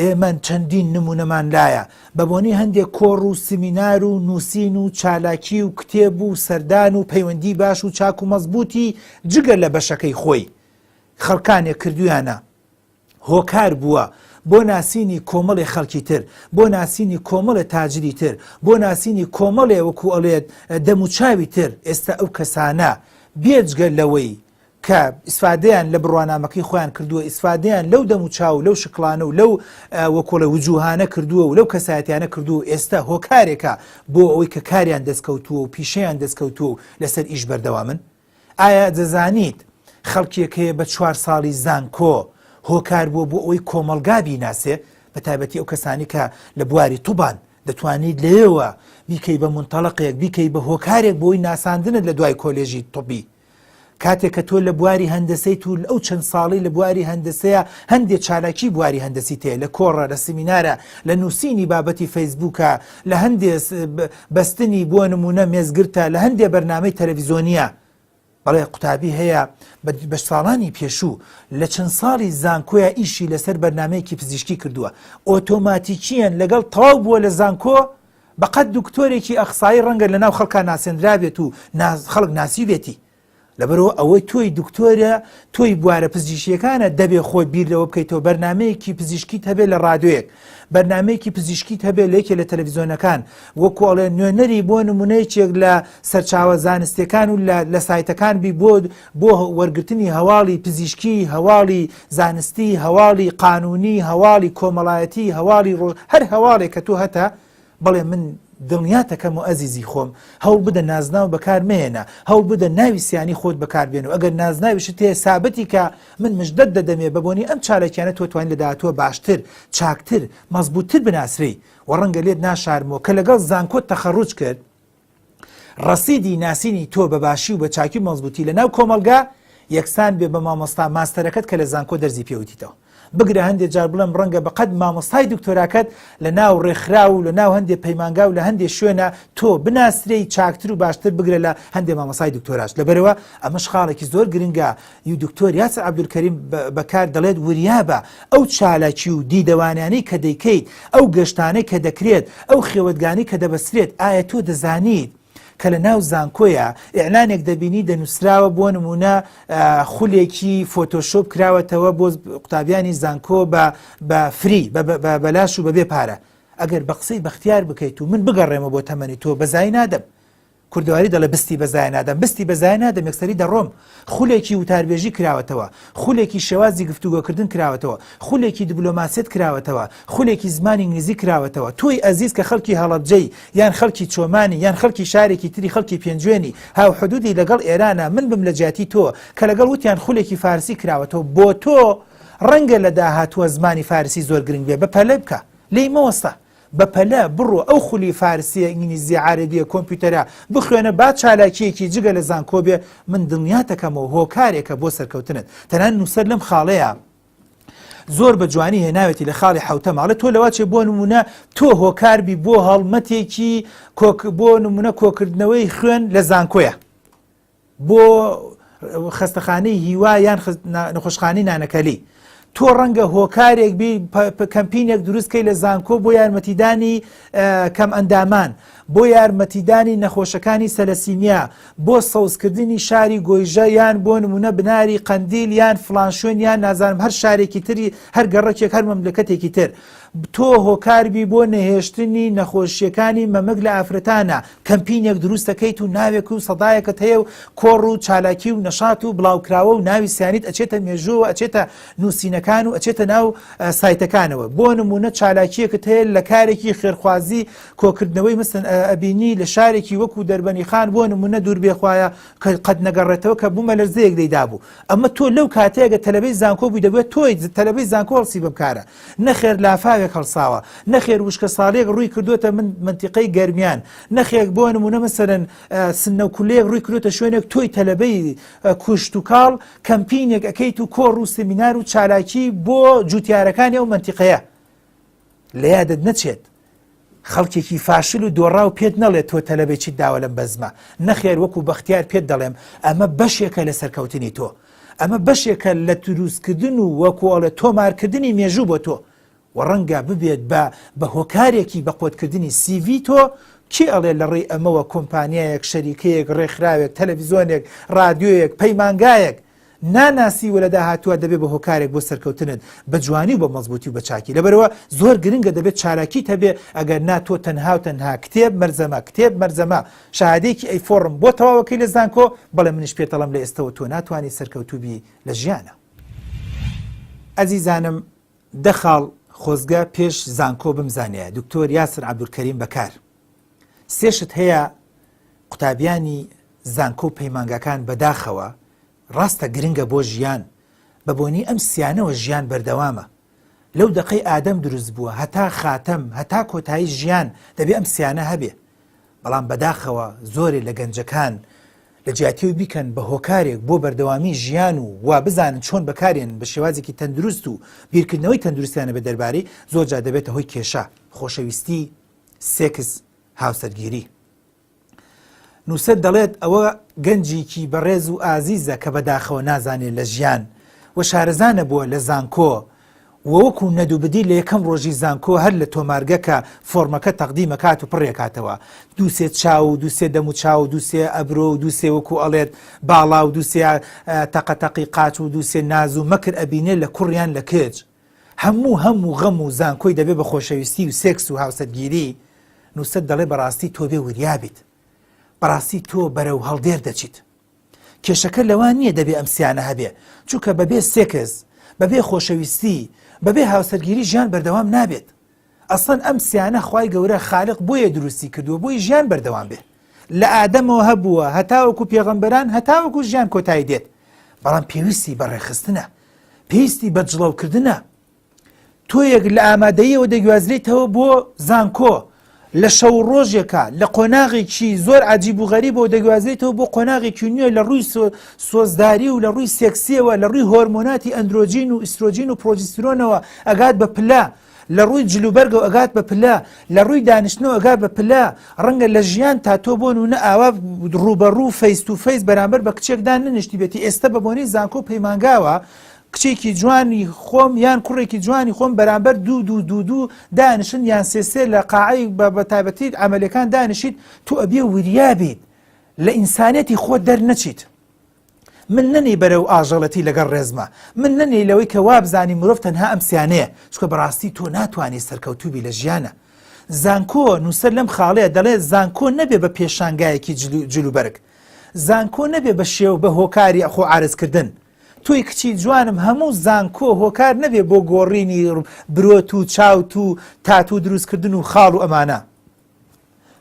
ئێمە چەندین نمونەمان لایە بە بۆنی هەندێک کۆڕ و سمینار و نووسین و چالاکی و کتێب و سەردان و پەیوەندی باش و چاک و مەزبوطی جگە لە بەشەکەی خۆی خەڵکانێک کردویانە هۆکار بووە بۆ ناسینی کۆمەڵی خەڵکی تر بۆ ناسینی کۆمەڵی تاجری تر بۆ ناسینی کۆمەڵێ وەکو ئەڵێت دەموچاوی تر ئێستا ئەو کەسانە بێجگە لەوەی کە ئیسفادەیان لە بڕوانامەکەی خۆیان کردووە ئیسفادەیان لەو دەموچاو لەو شکلانە و لەو وەکۆڵە وجوهانە کردووە و لەو کەسایەتیانە کردووە ئێستا هۆکارێکە بۆ ئەوەی کە کاریان دەستکەوتووە و پیشەیان دەستکەوتووە و لەسەر ئیش بەردەوامن. ئایا دەزانیت خەڵکێکەیە بە 4 ساڵی زانکۆ هۆکار بووە بۆ ئەوەی کۆمەلگا بیناسێ بە تایبەتی ئەو کەسانی کە لە بواری تووبان دەتوانیت لێوە بیکەی بە منتەڵەقێک بیکەی بە هۆکارێک بۆی ناساندنت لە دوای کۆلێژی تۆبی کاتێک کە تۆ لە بواری هەندەسەی تو ئەو چەند ساڵی لە بواری هەندەسەیە هەندێک چالاکی بواری هەندەسی تێ لە کۆڕە لە سمینارە لە نووسینی بابەتی فەیسبووکە لە هەندێک بەستنی بۆ نمونە مێزگرتە لە هەندێک بەرنامەی تەلەڤیزۆنیە بەڵێ قوتابی هەیە بە ساڵانی پێشوو لە چەند ساڵی زانکۆیە ئیشی لەسەر بەرنامەیەکی پزیشکی کردووە ئۆتۆماتیکیان لەگەڵ تەواو بووە لە زانکۆ بەقەت دکتۆرێکی ئەخسایی ڕەنگە لە ناو خەڵکان ناسێنرا بێت و خەڵک ناسی بێتی لەبەرەوە ئەوەی تۆی دکتۆرە تۆی بوارە پزیشکیەکانە دەبێ خۆی بیر لەوە بکەیتەوە بەرنمەیەکی پزیشکیت هەبێت لە ڕادیۆیەک بەرنمەیەکی پزیشکیت هەبێت لەیەکێ لە تەلەڤیزۆنەکان وەکوڵێ نوێنەری بۆ نمونەیەکێک لە سەرچاوە زانستیەکان و لە سایتەکان بی بۆ وەرگرتنی هەواڵی پزیشکی هەواڵی زانستی هەواڵی قانونی هەواڵی کۆمەڵایەتی هەواڵی ڕۆژ هەر هەواڵێک کە تۆ هەتا بەڵێ من دڵنیاتەکەم و ئەزیزی خۆم هەوڵ بدە نازناو بەکار مێنە هەوڵ بدە ناوی سیانی خۆت بەکاربێن و ئەگەر نازناویشت تێ سابەتی کە من مژدەت دەدەمێ بەبوونی ئەم چالێکیانە تۆ توانین لە داهاتووە باشتر چاکتر مەزبوطتر بناسری و ڕەنگە لێت ناشارمەوە کە لەگەڵ زانکۆت تەخەڕوج کرد ڕەسیدی ناسینی تۆ بە باشی و بە چاکی مەزبوطی لە ناو کۆمەلگا یەکسان بێ بە مامۆستا ماستەرەکەت کە لە زانکۆ دەرزی پێوتیتەوە بگرە هەندێک جار بڵم ڕەنگە بەقەت مامۆستای دکتۆراکەت لە ناو ڕێکخرا و لە ناو هەندێک پەیمانگا و لە هەندێک شوێنە تۆ بناسرەی چاکتر و باشتر بگرە لە هەندێک مامۆستای دکتۆراش لەبەرەوە ئەمەش خاڵێکی زۆر گرنگە و دکتۆر یاسر عەبدولکەریم بەکار دەڵێت وریابە ئەو چالاکی و دیدەوانیانەی کە دەیکەیت ئەو گەشتانەی کە دەکرێت ئەو خێوەتگانی کە دەبەسرێت ئایا تۆ دەزانیت کە لە ناو زانکۆیە ئیعلانێک دەبینی دەنووسراوە بۆ نمونە خولێکی فۆتۆشۆپ کراوەتەوە بۆ قوتابیانی زانکۆ بە فری بەلاش و بەبێ پارە ئەگەر بە قسەی بەختیار بکەیت و من بگەڕێمە بۆ تەمەنی تۆ بەزای نادەم کوردەواری دەڵێ بستی بەزای نادەم بستی بەزای نادەم یەکسەری دەڕۆم خولێکی وتاربێژی کراوەتەوە خولێکی شێوازی گفتوگۆکردن کراوەتەوە خولێکی دیبلۆماسیەت کراوەتەوە خولێکی زمانی ئینگلیزی کراوەتەوە تۆی ئەزیز کە خەڵکی هەڵەبجەی یان خەڵکی چۆمانی یان خەڵکی شارێکی تری خەڵکی پێنجوێنی هاو حدودی لەگەڵ ئێرانە من بم لە جیاتی تۆ کە لەگەڵ وتیان خولێکی فارسی کراوەتەوە بۆ تۆ ڕەنگە لە داهاتووە زمانی فارسی زۆر گرنگ بێ بەپەلە بکە لێی مەوەستە بەپەلە بڕۆ ئەو خولی فارسیە ئینگلیزی عەرەبیە کۆمپیوتەرە بخوێنە با چالاکیەکی جگە لە زانکۆ بێ من دڵنیاتەکەمەوە هۆکارێکە بۆ سەرکەوتنت تەنان نووسەر لەم خاڵەیە زۆر بە جوانی هێناوێتی لە خاڵی حوتە ماڵێت تۆ لەواچێ بۆ نمونە تۆ هۆکاربی بۆ هەڵمەتێکی بۆ نمونە کۆکردنەوەی خوێن لە زانکۆیە بۆ خەستەخانەی هیوا یان نەخۆشخانەی نانەکەلی تۆ ڕەنگە هۆکارێک بی کەمپینێک دروستکەی لە زانکۆ بۆ یارمەتیدانی کەم ئەندامان بۆ یارمەتیدانی نەخۆشەکانی سەلەسیمیا بۆ سەوزکردنی شاری گۆیژە یان بۆ نمونە بناری قەندیل یان فڵان شوێن یان نازانم هەر شارێکی تری هەر گەڕەکێک هەر مەملەکەتێکی تر تۆ هۆکاربی بۆ نەهێشتنی نەخۆشیەکانی مەمەک لە ئافرەتانە کەمپینێک دروستەکەیت و ناوێک و سەدایەکەت هەیە و کۆڕ و چالاکی و نەشات و بڵاوکراوە و ناوی سیانیت ئەچێتە مێژووە ئەچێتە نووسینەکان و ئەچێتە ناو سایتەکانەوە بۆ نمونە چالاکیەکەت هەیە لە کارێکی خێرخوازی کۆکردنەوەی مەسەن ئەبینی لە شارێکی وەکو دەربەنی خان بۆ نمونە دوور بێخوایە قەت نەگەڕێتەوە کە بوومە لەرزەیەک دەیدا بوو ئەمە تۆ لەو کاتەیەگە تەلەبەی زانکۆ بووی دەبێت تۆی تەلەبەی زانکۆ هەڵسی بکارە نەخێر لافاوێک هەڵساوە نەخێر وشکە ساڵێک ڕووی کردوتە من منتیقەی گەرمیان نەخێک بۆ نمونە مەسەرەن سنە و کولەیەک ڕووی کردوتە شوێنێک تۆی تەلەبەی کوشت و کاڵ کەمپینێک ئەەکەیت و کۆڕ و سمینار و چالاکی بۆ جوتیارەکانی ئەو منتیقەیە لە یادت نەچێت خەڵکێکی فاشل و دۆڕا و پێت نەڵێت تۆ تەلەبێکی داوە لەم بەزمە نەخێر وەکو بەختیار پێت دەڵێم ئەمە بەشێکە لە سەرکەوتنی تۆ ئەمە بەشێکە لە دروستکردن و وەکوڵە تۆمارکردنی مێژوو بۆ تۆ و ڕەنگە ببێت بە هۆکارێکی بە قۆتکردنی CV تۆ کی ئەڵێ لە ڕێی ئەمەوە کۆمپانیایەک شەریکەیەک ڕێکخراوێک تەلەڤیزۆنێک رادیۆیەک پەیمانگایەک ناناسی وە لە داهاتووە دەبێت بە هۆکارێک بۆ سەرکەوتنت بە جوانی و بە مەزبوطی و بە چاکی لەبەرەوە زۆر گرنگە دەبێت چالاکیت هەبێ ئەگەر ناتۆ تەنها و تەنها کتێب مەرزەمە شاهادێکی ئەی فۆڕم بۆ تەواوەکەی لە زانکۆ بەڵێ منیش پێتەڵم لە ئێستەوە تۆ ناتوانانی سەرکەوتوبی لە ژیانە. ئەزیزانم دەخاڵ خۆزگە پێش زانکۆ بمزانێ دکتۆر یاسر عەبدولکەریم بەکار سێشت هەیە قوتابیانی زانکۆ و پەیمانگەکان بەداخەوە ڕاستە گرنگە بۆ ژیان بە بۆنی ئەم سیانەوە ژیان بەردەوامە لەو دەقەی ئادەم دروست بووە هەتا خاتەم هەتا کۆتایی ژیان دەبێ ئەم سیانە هەبێ بەڵام بەداخەوە زۆرێ لە گەنجەکان لە جیاتیەوە بیکەن بە هۆکارێک بۆ بەردەوامی ژیان و وا بزانن چۆن بەکارێن بە شێوازێکی تەندروست و بیرکردنەوەی تەندروستیانە بە دەربارەی زۆرجار دەبێتە هۆی کێشە خۆشەویستی سێکس هاوسەرگیری. نووسەر دەڵێت ئەوە گەنجێکی بەڕێز و ئازیزە کە بەداخەوە نازانێت لە ژیان و شارەزانە بووە لە زانکۆ وەکو نەدووبدی لە یەکەم ڕۆژی زانکۆ هەر لە تۆمارگەکە فۆرمەکە تەقدیمەکات و پڕێکاتەوە دووسێ چاو و دووسێ دەم و چاو و دووسێ ئەبرۆ و دووسێ وەکو ئەڵێت باڵا و دووسێ تەقەتەقی قاچ و دووسێ ناز و مەکر ئەبینێت لە کوڕیان لە کێج هەموو غەم و زانکۆی دەبێت بە خۆشەویستی و سێکس و هاوسەرگیری. نووسەر دەڵێ بەڕاستی تۆ بێ وریابیت بەڕاستی تۆ بەرەو هەڵدێر دەچیت کێشەکە لەوان نییە دەبێ ئەم سیانە هەبێ چونکە بەبێ سێکس بەبێ خۆشەویستی بەبێ هاوسەرگیری ژیان بەردەوام نابێت ئەسڵەن ئەم سیانە خوای گەورە خالق بۆیە دروستی کردووە بۆی ژیان بەردەوام بێ لە ئادەمەوە هەبووە هەتاوەکو پێغەمبەران هەتاوەکو ژیان کۆتایی دێت بەڵام پێویستی بەڕێخستنە پێویستی بە جڵەوکردنە تۆ یەک لە ئامادەیەوە دەگوازرێتەوە بۆ زانکۆ لە شەو ڕۆژێکە لە قۆناغێکی زۆر عجیب و غەریبەوە دەگوازرێتەوە بۆ قۆناغێکی نوێ لە ڕووی سۆزداری و لە ڕووی سێکسیەوە لە ڕووی هۆرمۆناتی ئەندرۆجین و ئیسترۆجین و پرۆجسترۆنەوە ئەگات بە پلە لە ڕووی جلوبەرگە و ئەگات بە پلە لە ڕووی دانیشتنەوە ئەگات بە پلە ڕەنگە لە ژیان تا تۆ بۆ نونە ئاوا ڕوبەڕوو فەیس تو فەیس بەرامبەر بە کچێکدا ننیشتی بێتی ئێستا بە بۆنەی زانکۆ پەیمانگاوە کچێکی جوانی خۆم یان کوڕێکی جوانی خۆم بەرامبەر دوو دانیشن یان سێسێ لە قاعەی بە تایبەتی ئەمەلەکان دانیشیت تو ئەبێ وریا بێت لە ئینسانێتی خۆت دەرنەچیت. من نەنی بەرەو ئاژەڵەتی لەگەڵ ڕێزمە، من نەنی لەوەی کە وابزانی مرۆڤ تەنها ئەم سیانەیە، چکە بەڕاستی تۆ ناتوانێت سەرکەوتوبی لە ژیانە. زانکۆ نووسەر لەم خاڵەیە دەڵێت زانکۆ نەبێ بە پێشانگایەکی جلوبەرگ، زانکۆ نەبێ بە شێو بە هۆکاری خۆ عارزکردن. توی کچی جوانم هەموو زانکۆ هۆکار نەبێ بۆ گۆڕینی برۆت و چاوت و تاتو دروستکردن و خاڵ و ئەمانە.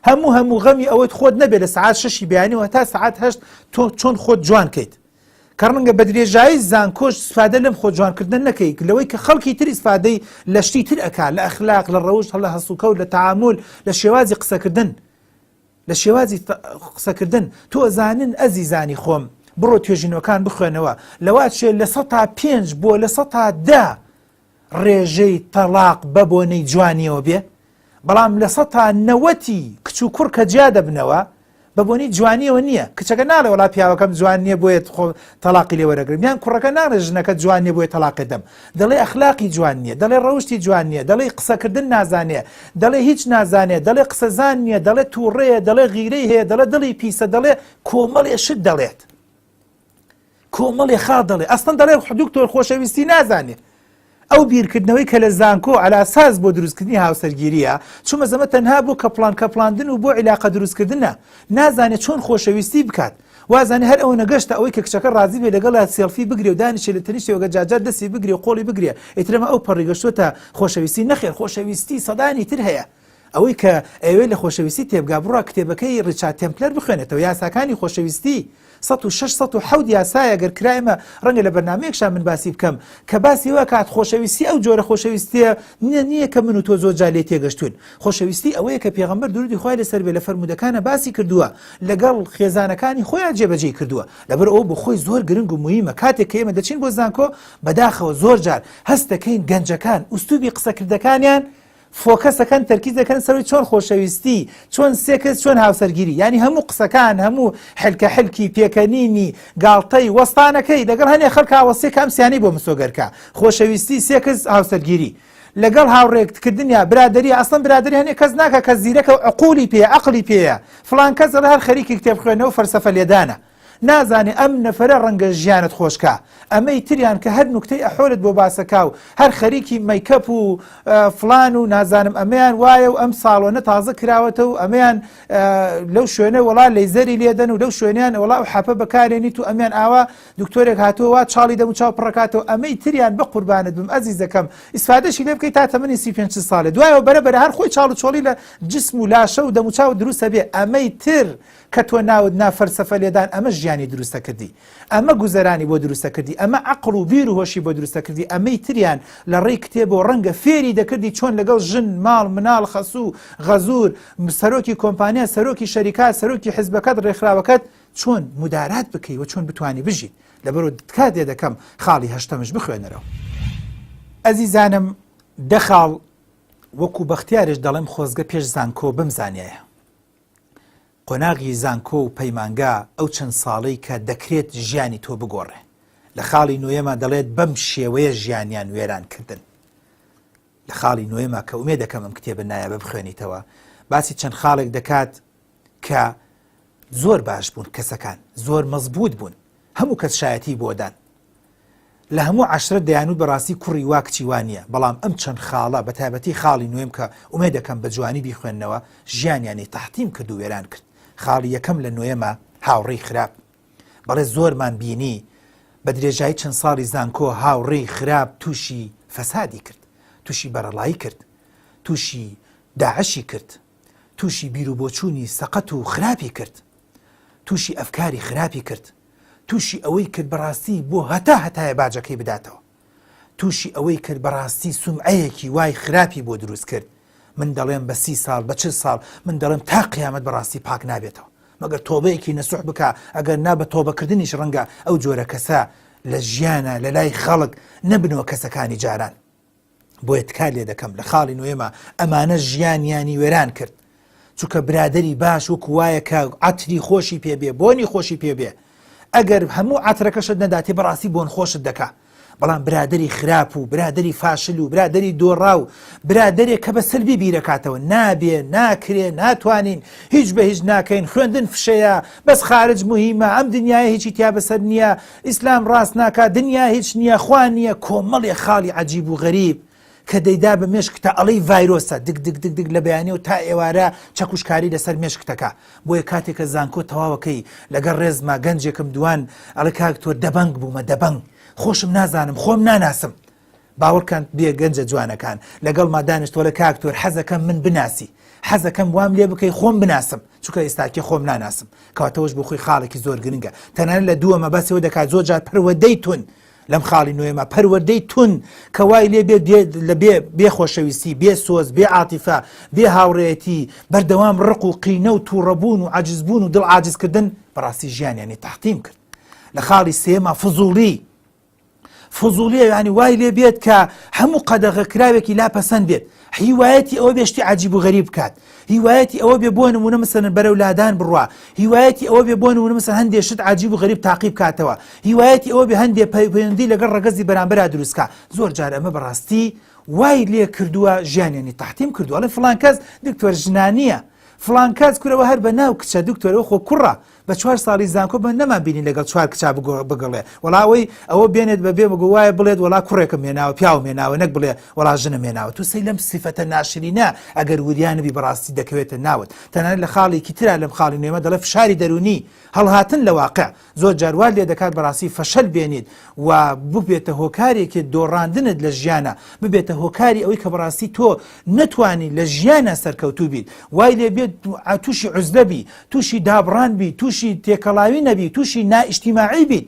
هەموو غەمی ئەوەت خۆت نەبێ لە سعات 6 بەیانیەوە تا سعات 8 تۆ چۆن خۆت جوان کەیت. کە ڕەنگە بە درێژایی زانکۆش سفادە لەم خۆ جوانکردن نەکەیت لەوەی کە خەڵکی تر ئیسفادەی لە شتی تر ئەکا لە ئەخلاق لە ڕەوش لە هەسوکەوت لە تەعامل لە شێوازی قسەکردن تۆ ئەزانن ئەزیزانی خۆم بڕۆ توێژینەوەکان بخوێنەوە لەواتشێ لە 105 بۆ لە 110 ڕێژەی تەلاق بە بۆنەی جوانیەوە بێ، بەڵام لە 190 کچ و کوڕ کە جیا دەبنەوە بە بۆنەی جوانیەوە نییە. کچەکە ناڵێ وڵا پیاوەکەم جوان نییە بۆیە تەلاقی لێ وەرەگرم، یان کوڕەکە ناڵێ ژنەکە جوان نییە بۆیە تەلاقی دەم. دەڵێ ئەخلاقی جوان نییە، دەڵێ ڕەوشتی جوان نییە، دەڵێ قسەکردن نازانێ، دەڵێ هیچ نازانێ، دەڵێ قسەزان نییە، دەڵێ تووڕەیە، دەڵێ غیرەی هەیە، دەڵێ دڵی پیسە، دەڵێ کۆمەڵێ شت دەڵێت، کۆمەڵێ خاڵ دەڵێ، ئەستەن دەڵێ دکتۆر خۆشەویستی نازانێ. ئەو بیرکردنەوەی کە لە زانکۆ ئەلاساس بۆ دروستکردنی هاوسەرگیریە، چونمە زەمە تەنها بۆ کەپڵاندن و بۆ عیلاقە دروستکردنە، نازانێت چۆن خۆشەویستی بکات. وازانێ هەر ئەوە نەگەشتە ئەوەی کە کچەکە ڕازی بێ لەگەڵ سێلفی بگرێ و دانیشێ لە تەنیشتەوە جاجار دەستی بگرێ و قۆڵی بگرێ، ئیترەمە ئەو پەڕیگەشتوتە خۆشەویستی. نەخێر، خۆشەویستی سەدانی تر هەیە. ئەوەی کە ئەوێ لە خۆشەویستی تێبگا بڕە کتێبەکەی ڕیچارد تێمپلەر بخوێنێتەوە، یاساکانی خۆشەویستی 106 یاسایە گەر کرایمە ڕەنگە لە بەرنامەیەکشان من باسی بکەم کە باسی وە کات خۆشەویستی ئەو جۆرە خۆشەویستیە نییە کە من و تۆ زۆر جار لێ تێگەشتوون. خۆشەویستی ئەوەیە کە پێغەمبەر درودی خوای لەسەر بێ لە فەرمودەکانە باسی کردووە، لەگەڵ خێزانەکانی خۆیان جێبەجێ کردووە. لەبەر ئەوە بۆ خۆی زۆر گرنگ و موهیمە کاتێک کە ئێمە دەچین بۆ زانکۆ بەداخەوە زۆر جار هەست دەکەین گەنجەکان ئوستوبی قسەکردەکانیان فۆکەسەکەن تەرکیزەکەن سەروی چۆن خۆشەویستی، چۆن سێکس، چۆن هاوسەرگیری، ینی هەموو قسەکان هەموو حلکە پێکەنینی گاڵتەی وەستانەکەی لەگەڵ هەنێ خەڵک هاوەسێ کام سیانی بۆ مسۆگەرکە خۆشەویستی سێکس هاوسەرگیری لەگەڵ هاوڕێکردنیا برادری ئەسڵن برادری هەنێ کەس ناکە کە زیرەکە عقولی پێ عقلی پێیە فلان کەس هەر خەریکی کتێب خوێنەوە فەرسەفە لێدانە نازانێ ئەم نەفرە ڕەنگە ژیانت خۆشکە ئەمەی تریان کە هەر نوکتەی ئەحۆلت بۆ باسەکا و هەر خەریکی مەیکەپ و فلان و نازانم ئەمەیان وایە و ئەم ساڵۆنە تازە کراوەتە و ئەمەیان لەو شوێنە وڵا لەیزەری لێدەن و لەو شوێنیان وڵا و حەپە بەکارێنیت و ئەمیان ئاوا دکتۆرێک هاتووە چاڵی دەم و چاو پڕکاتەوە ئەمەی تریان بە قوربانت بم ئەزیزەکەم ئیسفادەشی لێ بکەیت تا تەمەنی 35 ساڵێ دوایەوە بەرەبەر هەر خۆی چاڵ و چۆڵی لە جسم و لاشە و دەم و چاو دروستە بێ ئەمەی تر کە تۆ ناود نافەرسەفە لێدان ئەمە ژیانی دروستە کردی ئەمە گوزەرانی بۆ دروستە کردی ئەمە عقڵ و بیر و هۆشی بۆ دروستە کردی ئەمەی تریان لە ڕێی کتێبەوە ڕەنگە فێری دەکردی چۆن لەگەڵ ژن ماڵ مناڵ خەسوو غەزور سەرۆکی کۆمپانیا سەرۆکی شەریکات سەرۆکی حیزبەکەت ڕێکخراوەکەت چۆن مدارات بکەی و چۆن بتوانی بژیت لەبەرەوە کاتێ دەکەم خاڵی هەشتەمش بخوێنەرەوە ئەزیزانم دەخاڵ وەکو بەختیارش دەڵێم خۆزگە پێش زانکۆ بمزانایە قۆناغی زانکۆ و پەیمانگا ئەو چەند ساڵەی کە دەکرێت ژیانی تۆ بگۆڕێ لە خاڵی نوێمە دەڵێت بەم شێوەیە ژیانیان وێران کردن لە خاڵی نوێمە کە ئومێ دەکەم ئەم کتێبە نایە بخوێنیتەوە باسی چەند خاڵێک دەکات کە زۆر باش بوون کەسەکان زۆر مەزبوط بوون هەموو کەس شایەتی بۆدان لە هەموو عەشرە دەیانوت بەڕاستی کوڕی وا کچی وانە بەڵام ئەم چەند خاڵە بە تایبەتی خاڵی نوێم کە ئومێ دەکەم بە جوانی بیخوێننەوە ژیانیانی تەحتیم کرد و وێران کرد خاڵی یەکەم لە نوێمە هاوڕێی خراپ بەڵێ زۆرمان بینی بە درێژایی چەند ساڵی زانکۆ هاوڕێی خراپ تووشی فەسادی کرد تووشی بەرەڵایی کرد تووشی داعشی کرد تووشی بیر و بۆچوونی سەقەت و خراپی کرد تووشی ئەفکاری خراپی کرد تووشی ئەوەی کرد بەڕاستی بۆ هەتایە باجەکەی بداتەوە تووشی ئەوەی کرد بەڕاستی سومعەیەکی وای خراپی بۆ دروست کرد من دەڵێم بە 30 ساڵ بە 40 ساڵ من دەڵێم تا قیامەت بەڕاستی پاک نابێتەوە مەگەر تۆبەیەکی نەسوح بکە ئەگەر نا بە تۆبەکردنیش ڕەنگە ئەو جۆرە کەسە لە ژیانە لە لای خەڵک نەبنەوە کەسەکانی جاران. بۆیە تکار لێ دەکەم لە خاڵی نوێمە ئەمانە ژیانیانی وێران کرد چونکە برادری باش وەکو وایە کە عەتری خۆشی پێبێ بۆنی خۆشی پێبێ ئەگەر هەموو عەترەکەشت نەداتێ بەڕاستی بۆن خۆشت دەکا بەڵام برادری خراپ و برادری فاشل و برادری دۆڕا و برادرێک کە بە سلبی بیرەکاتەوە نابێ ناکرێ ناتوانین هیچ بە هیچ ناکەین خوێندن فشەیە بەس خارج مهمە ئەم دنیای هیچی تیا بەسەر نییە ئیسلام ڕاست ناکات دنیا هیچ نییە خوان نییە کۆمەڵی خاڵی عەجیب و غەریب کە دەیدا بە مێشکتە ئەڵەی ڤایرۆسە دگ لە بەیانێ و تا ئێوارە چەکوشکاری لەسەر مێشکتەکە بۆیە کاتێکە زانکۆ تەواوەکەی لەگەڵ ڕێزما گەنجێکم دوان ئەڵێ کاک تۆ دەبەنگ بوومە دەبەنگ خۆشم نازانم خۆم ناناسم باوەڕکەن بێ گەنجە جوانەکان لەگەڵ ما دانیشتوە لە کاکتۆر حەزەکەم من بناسی حەزەکەم وام لێ بکەی خۆم بناسم چونکە ئێستاکێ خۆم ناناسم کەواتەوەش بۆ خۆی خاڵێکی زۆر گرنگە تەنانەت لە دووەمە بەسەوە دەکات زۆر جار پەروەدەی تون لەم خاڵی نوێمە پەروەردەی تون کە وای لێ لە بێ خۆشەویستی بێ سۆز بێ عاتیفە بێ هاوڕێتی بەردەوام ڕق و قینە و تووڕەبوون و عاجزبوون و دڵ عاجزکردن بەڕاستی ژیانیانی تەحتیم کرد. لە خاڵی سێمە فزوڵیە ینی وای لێ بێت کە هەموو قەدەغە کراوێکی لاپەسەند بێت هیوایەتی ئەوە بێشتی عجیب و غەریب بکات هیوایەتی ئەوە بێ بۆ نمونە مەسەلەن بەرەو لادان بڕوا هیوایەتی ئەوە بێ بۆ نمونە مەسەلەن هەندێک شت عجیب و غەریب تاقیب کاتەوە هیوایەتی ئەوە بێ هەندێک پەیوەندی لەگەڵ ڕەگەزی بەرامبەرا دروستکە زۆر جار ئەمە بەڕاستی وای لێ کردووە ژیانیانی تەحتیم کردووە لە فڵان کەس دکتۆر ژنانیە فڵان کەس کورەوە هەر بە ناو کچە دکتۆرەوە خۆ کوڕە بە 4 ساڵی زانکۆ بە نەمابینی لەگەڵ 4 کچا بگەڵێ وەڵاوەی ئەوە بێنێت بەبێ بگو وایە بڵێت وەڵا کوڕێکم هێناوە پیاوم هێناوە نەک بڵێ وەڵا ژنم هێناوە تو سەی لەم سیفەتە ناشرینە ئەگەر وریانبی بەڕاستی دەکەوێتە ناوت تەنانەت لە خاڵێکی ترا لەم خاڵی نوێمە دەڵێ فشاری دەرونی هەڵهاتن لە واقع زۆر جاروار لێ دەکات بەڕاستی فەشەل بێنیت و ببێتە هۆکارێکی دۆڕاندنت لە ژیانە ببێتە هۆکاری ئەوەی کە بەڕاستی تۆ نەتوانی لە ژیانە سەرکەوتوو بیت وای لێ بێت تووشی عوزلەبی تووشی دابڕان بی تووشی تێکەڵاوی نەبی تووشی نائیجتیماعی بیت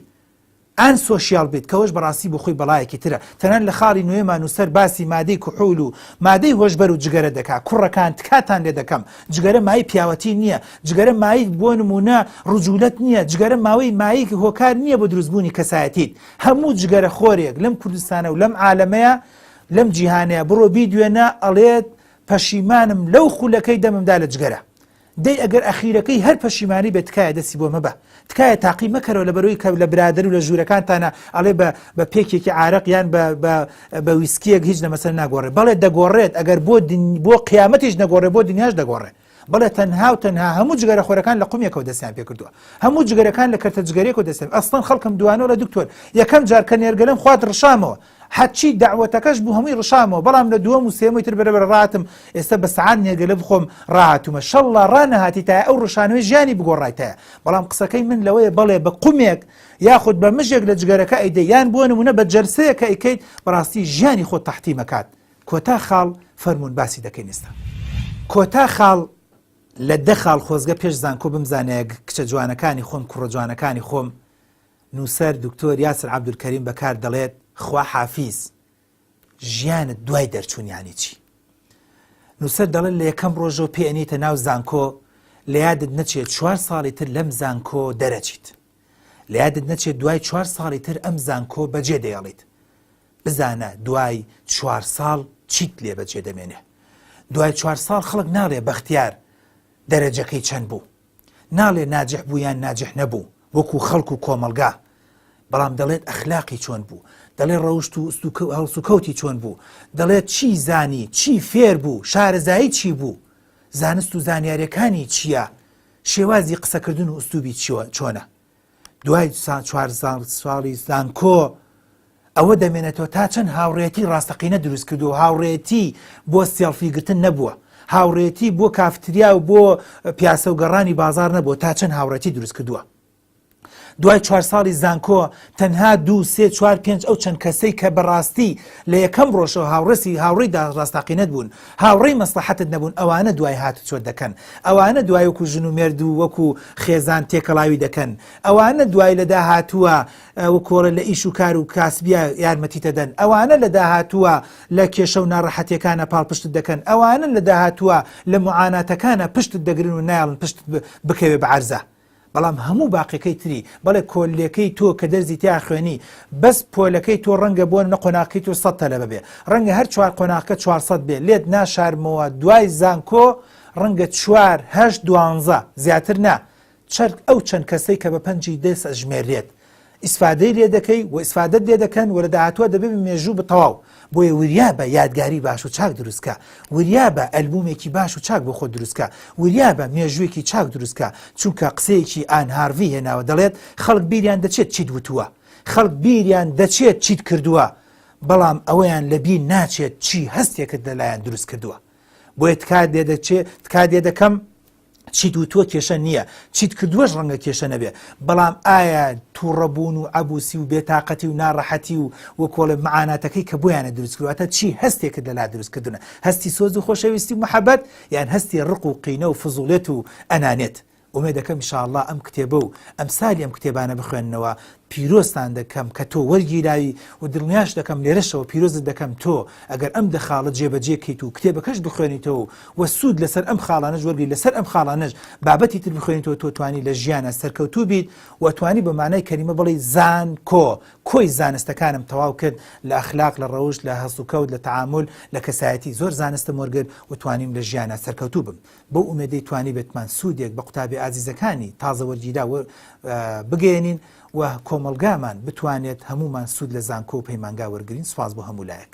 ئان سۆشیال بیت کەەوەش بەڕاستی بۆ خۆی بەڵایەکی ترە تەنان لە خاڵی نوێمان و سەر باسی مادەی کوحول و مادەی هۆشبەر و جگەرە دەکات کوڕەکان تکاتان لێ دەکەم جگەرە مای پیاوەتی نییە جگەرە مای بۆ نمونە ڕجولەت نییە جگەرە مایی هۆکار نییە بۆ دروستبوونی کەسایەتیت هەموو جگەرە خۆرێک لەم کوردستانە و لەم عالەمەیە لەم جیهانەیە بڕۆ بیدوێنە ئەڵێت پەشیمانم لەو خولەکەی دەممدا لە جگەرە دەی ئەگەر ئەخیرەکەی هەر پەشیمانی بێت تکایە دەسی بۆ مەبە تکایە تاقی مەکەرەوە لە بەرەوەی کە لە برادر و لە ژوورەکانتانە ئەڵێ بە پێکێکی عارەق یان بە ویسکیەک هیچ نەمەسەر ناگۆڕێت بەڵێ دەگۆڕێت ئەگەر بۆ قیامەتیش نەگۆڕێ بۆ دنیاش دەگۆڕێ بەڵێ تەنها و تەنها هەموو جگەرە خۆرەکان لە قومێکەوە دەستیان پێ کردووە هەموو جگەرەکان لە کەرتە جگەرێکەوە دەستیان ئەسڵەن خەڵکم دوانەوە لە دکتۆر یەکەم جار کە نێرگەلەم خوات ڕشامەوە حەچی داوەتەکەش بوو هەمووی ڕشامەوە بەڵام لە دووەم و سێمەی تر بەرەبەر ڕاتم ئێستا بە سەعات نێرگەلە بخۆم ڕاهاتومە شەڵڵا ڕانەهاتی تایە ئەو ڕشانەوەی ژیانی بگۆڕایتایە بەڵام قسەکەی من لەوەیە بەڵێ بە قومێک یاخود بە مژێک لە جگەرەکە ئەیدە یان بۆ نمونە بە جەرسەیەکە ئەیکەیت بەڕاستی ژیانی خۆت تەحتیمەکات کۆتا خاڵ فەرموون باسی دەکەین ئێستا کۆتا خاڵ لە 10 خاڵ خۆزگە پێش زانکۆ بمزانەیە کچە جوانەکانی خۆم کوڕە جوانەکانی خۆم نووسەر دکتۆر یاسر عەبدولکەریم بەکار دەڵێت خوا حافیز ژیانت دوای دەرچوونیانی چی نووسەر دەڵێت لە یەکەم ڕۆژەوە پێێنیتە ناو زانکۆ لە یادت نەچێت 4 ساڵی تر لەم زانکۆ دەرەچیت لە یادت نەچێت دوای 4 ساڵی تر ئەم زانکۆ بەجێ دەیەڵیت بزانە دوای 4 ساڵ چیت لێ بەجێ دەمێنێ دوای 4 ساڵ خەڵک ناڵێ بەختیار دەرەجەکەی چەند بوو ناڵێ ناجح بوو یان ناجح نەبوو وەکو خەڵک و کۆمەلگا بەڵام دەڵێت ئەخلاقی چۆن بوو دەڵێت ڕەوشت و هەڵسوکەوتی چۆن بوو دەڵێت چی زانی چی فێر بوو شارەزایی چی بوو زانست و زانیاریەکانی چییە شێوازی قسەکردن و ئوستوبی چۆنە دوای 4 ساڵی زانکۆ ئەوە دەمێنێتەوە تا چەند هاوڕێتی ڕاستەقینە دروست کردو و هاوڕێتی بۆ سێڵفیگرتن نەبووە هاوڕێتی بۆ کافتریا و بۆ پیاسە و گەڕانی بازار نەبووە تا چەند هاوڕێتی دروست کردووە دوای 4 ساڵی زانکۆ تەنها 2 3 4 5 ئەو چەند کەسەی کە بەڕاستی لە یەکەم ڕۆژەوە هاوڕێی ڕاستەقینەت بوون، هاوڕێی مەسلحەتت نەبوون، ئەوانە دوای هاتوچۆ دەکەن، ئەوانە دوای وەکو ژن و مێرد و وەکو خێزان تێکەڵاوی دەکەن، ئەوانە دوای لە داهاتووە وەکۆڵە لە ئیش و کار و کاسبیە یارمەتی دەدەن، ئەوانە لە داهاتووە لە کێشە و ناڕەحەتیەکانە پاڵپشت دەکەن، ئەوانە لە داهاتووە لە معاناتەکانە پشتت دەگرن و نایڵن پشت بکەوێ بە عەرزە. بەڵام هەموو باقیەکەی تری بەڵێ کۆلەکەی تۆ کە دەرزی تیا خوێنی بەس پۆلەکەی تۆ ڕەنگە بۆ نە قۆناقی تۆ 100 تەلە ببێ، ڕەنگە هەر 4 قۆناقەکە 400 بێ، لێت ناشارمەوە دوای زانکۆ ڕەنگە 4 8 12 زیاتر نا چەرک ئەو چەند کەسەی کە بە پەنجی دەست ئەژمێرێت ئیسفادەی لێ دەکەی و ئیسفادەت لێ دەکەن و لە داهاتوە دەبێ مێژوو بتەواو بۆیە وریا بە یادگاری باش و چاک دروستکە، وریا بە ئەلبومێکی باش و چاک بۆ خۆ دروستکە، وریا بە مێژوویەکی چاک دروستکە، چونکە قسەیەکی ئان هاروی هێناوە دەڵێت خەڵک بیریان دەچێت چیت وتووە، خەڵک بیریان دەچێت چیت کردووە، بەڵام ئەوەیان لە بیر ناچێت چی هەستێکت لەلایەن دروست کردووە. بۆیە تکات دێ دەکەم چیت وتووە کێشە نییە، چیت کردووەش ڕەنگە کێشە نەبێ، بەڵام ئایا تووڕەبوون و عەبوسی و بێتاقەتی و ناڕەحەتی و وەکۆڵە معاناتەکەی کە بۆیانە دروست کردوواتە چی هەستێکت لەلا دروستکردنە، هەستی سۆز و خۆشەویستی و محەبەت یان هەستی ڕق و قینە و فزوڵێت و ئەنانێت. ئومێد دەکەم ئینشاءالله ئەم کتێبە و ئەمسالی ئەم کتێبانە بخوێننەوە پیرۆستان دەکەم کە تۆ وەرگیراوی و دڵنیاش دەکەم لێرەشەوە پیرۆزت دەکەم تۆ ئەگەر ئەم دەخاڵت جێبەجێکەیت و کتێبەکەش بخوێنیتەوە و سوود لەسەر ئەم خاڵانەش وەرگی لەسەر ئەم خاڵانەش بابەتی تر بخوێنیتەوە تۆ توانی لە ژیانە سەرکەوتوو بیت و توانی بە مانای کەریمە بڵێ زانکۆ کۆی زانستەکانم تەواو کرد لە ئەخلاق لە ڕەوش لە هەست و کەوت لە تەعامل لە کەسایەتی زۆر زانستم وەرگرت و توانیم لە ژیانە سەرکەوتوو بم. بۆ ئومێدەی توانی بێتمان سوودێک بە قوتابی ئازیزەکانی تازە وەرگیرا بگەێنین و کۆمەلگامان بتوانێت هەمومان سوود لە زانکۆ و پەیمانگا وەرگرین. سوپاس بۆ هەموو لایەک.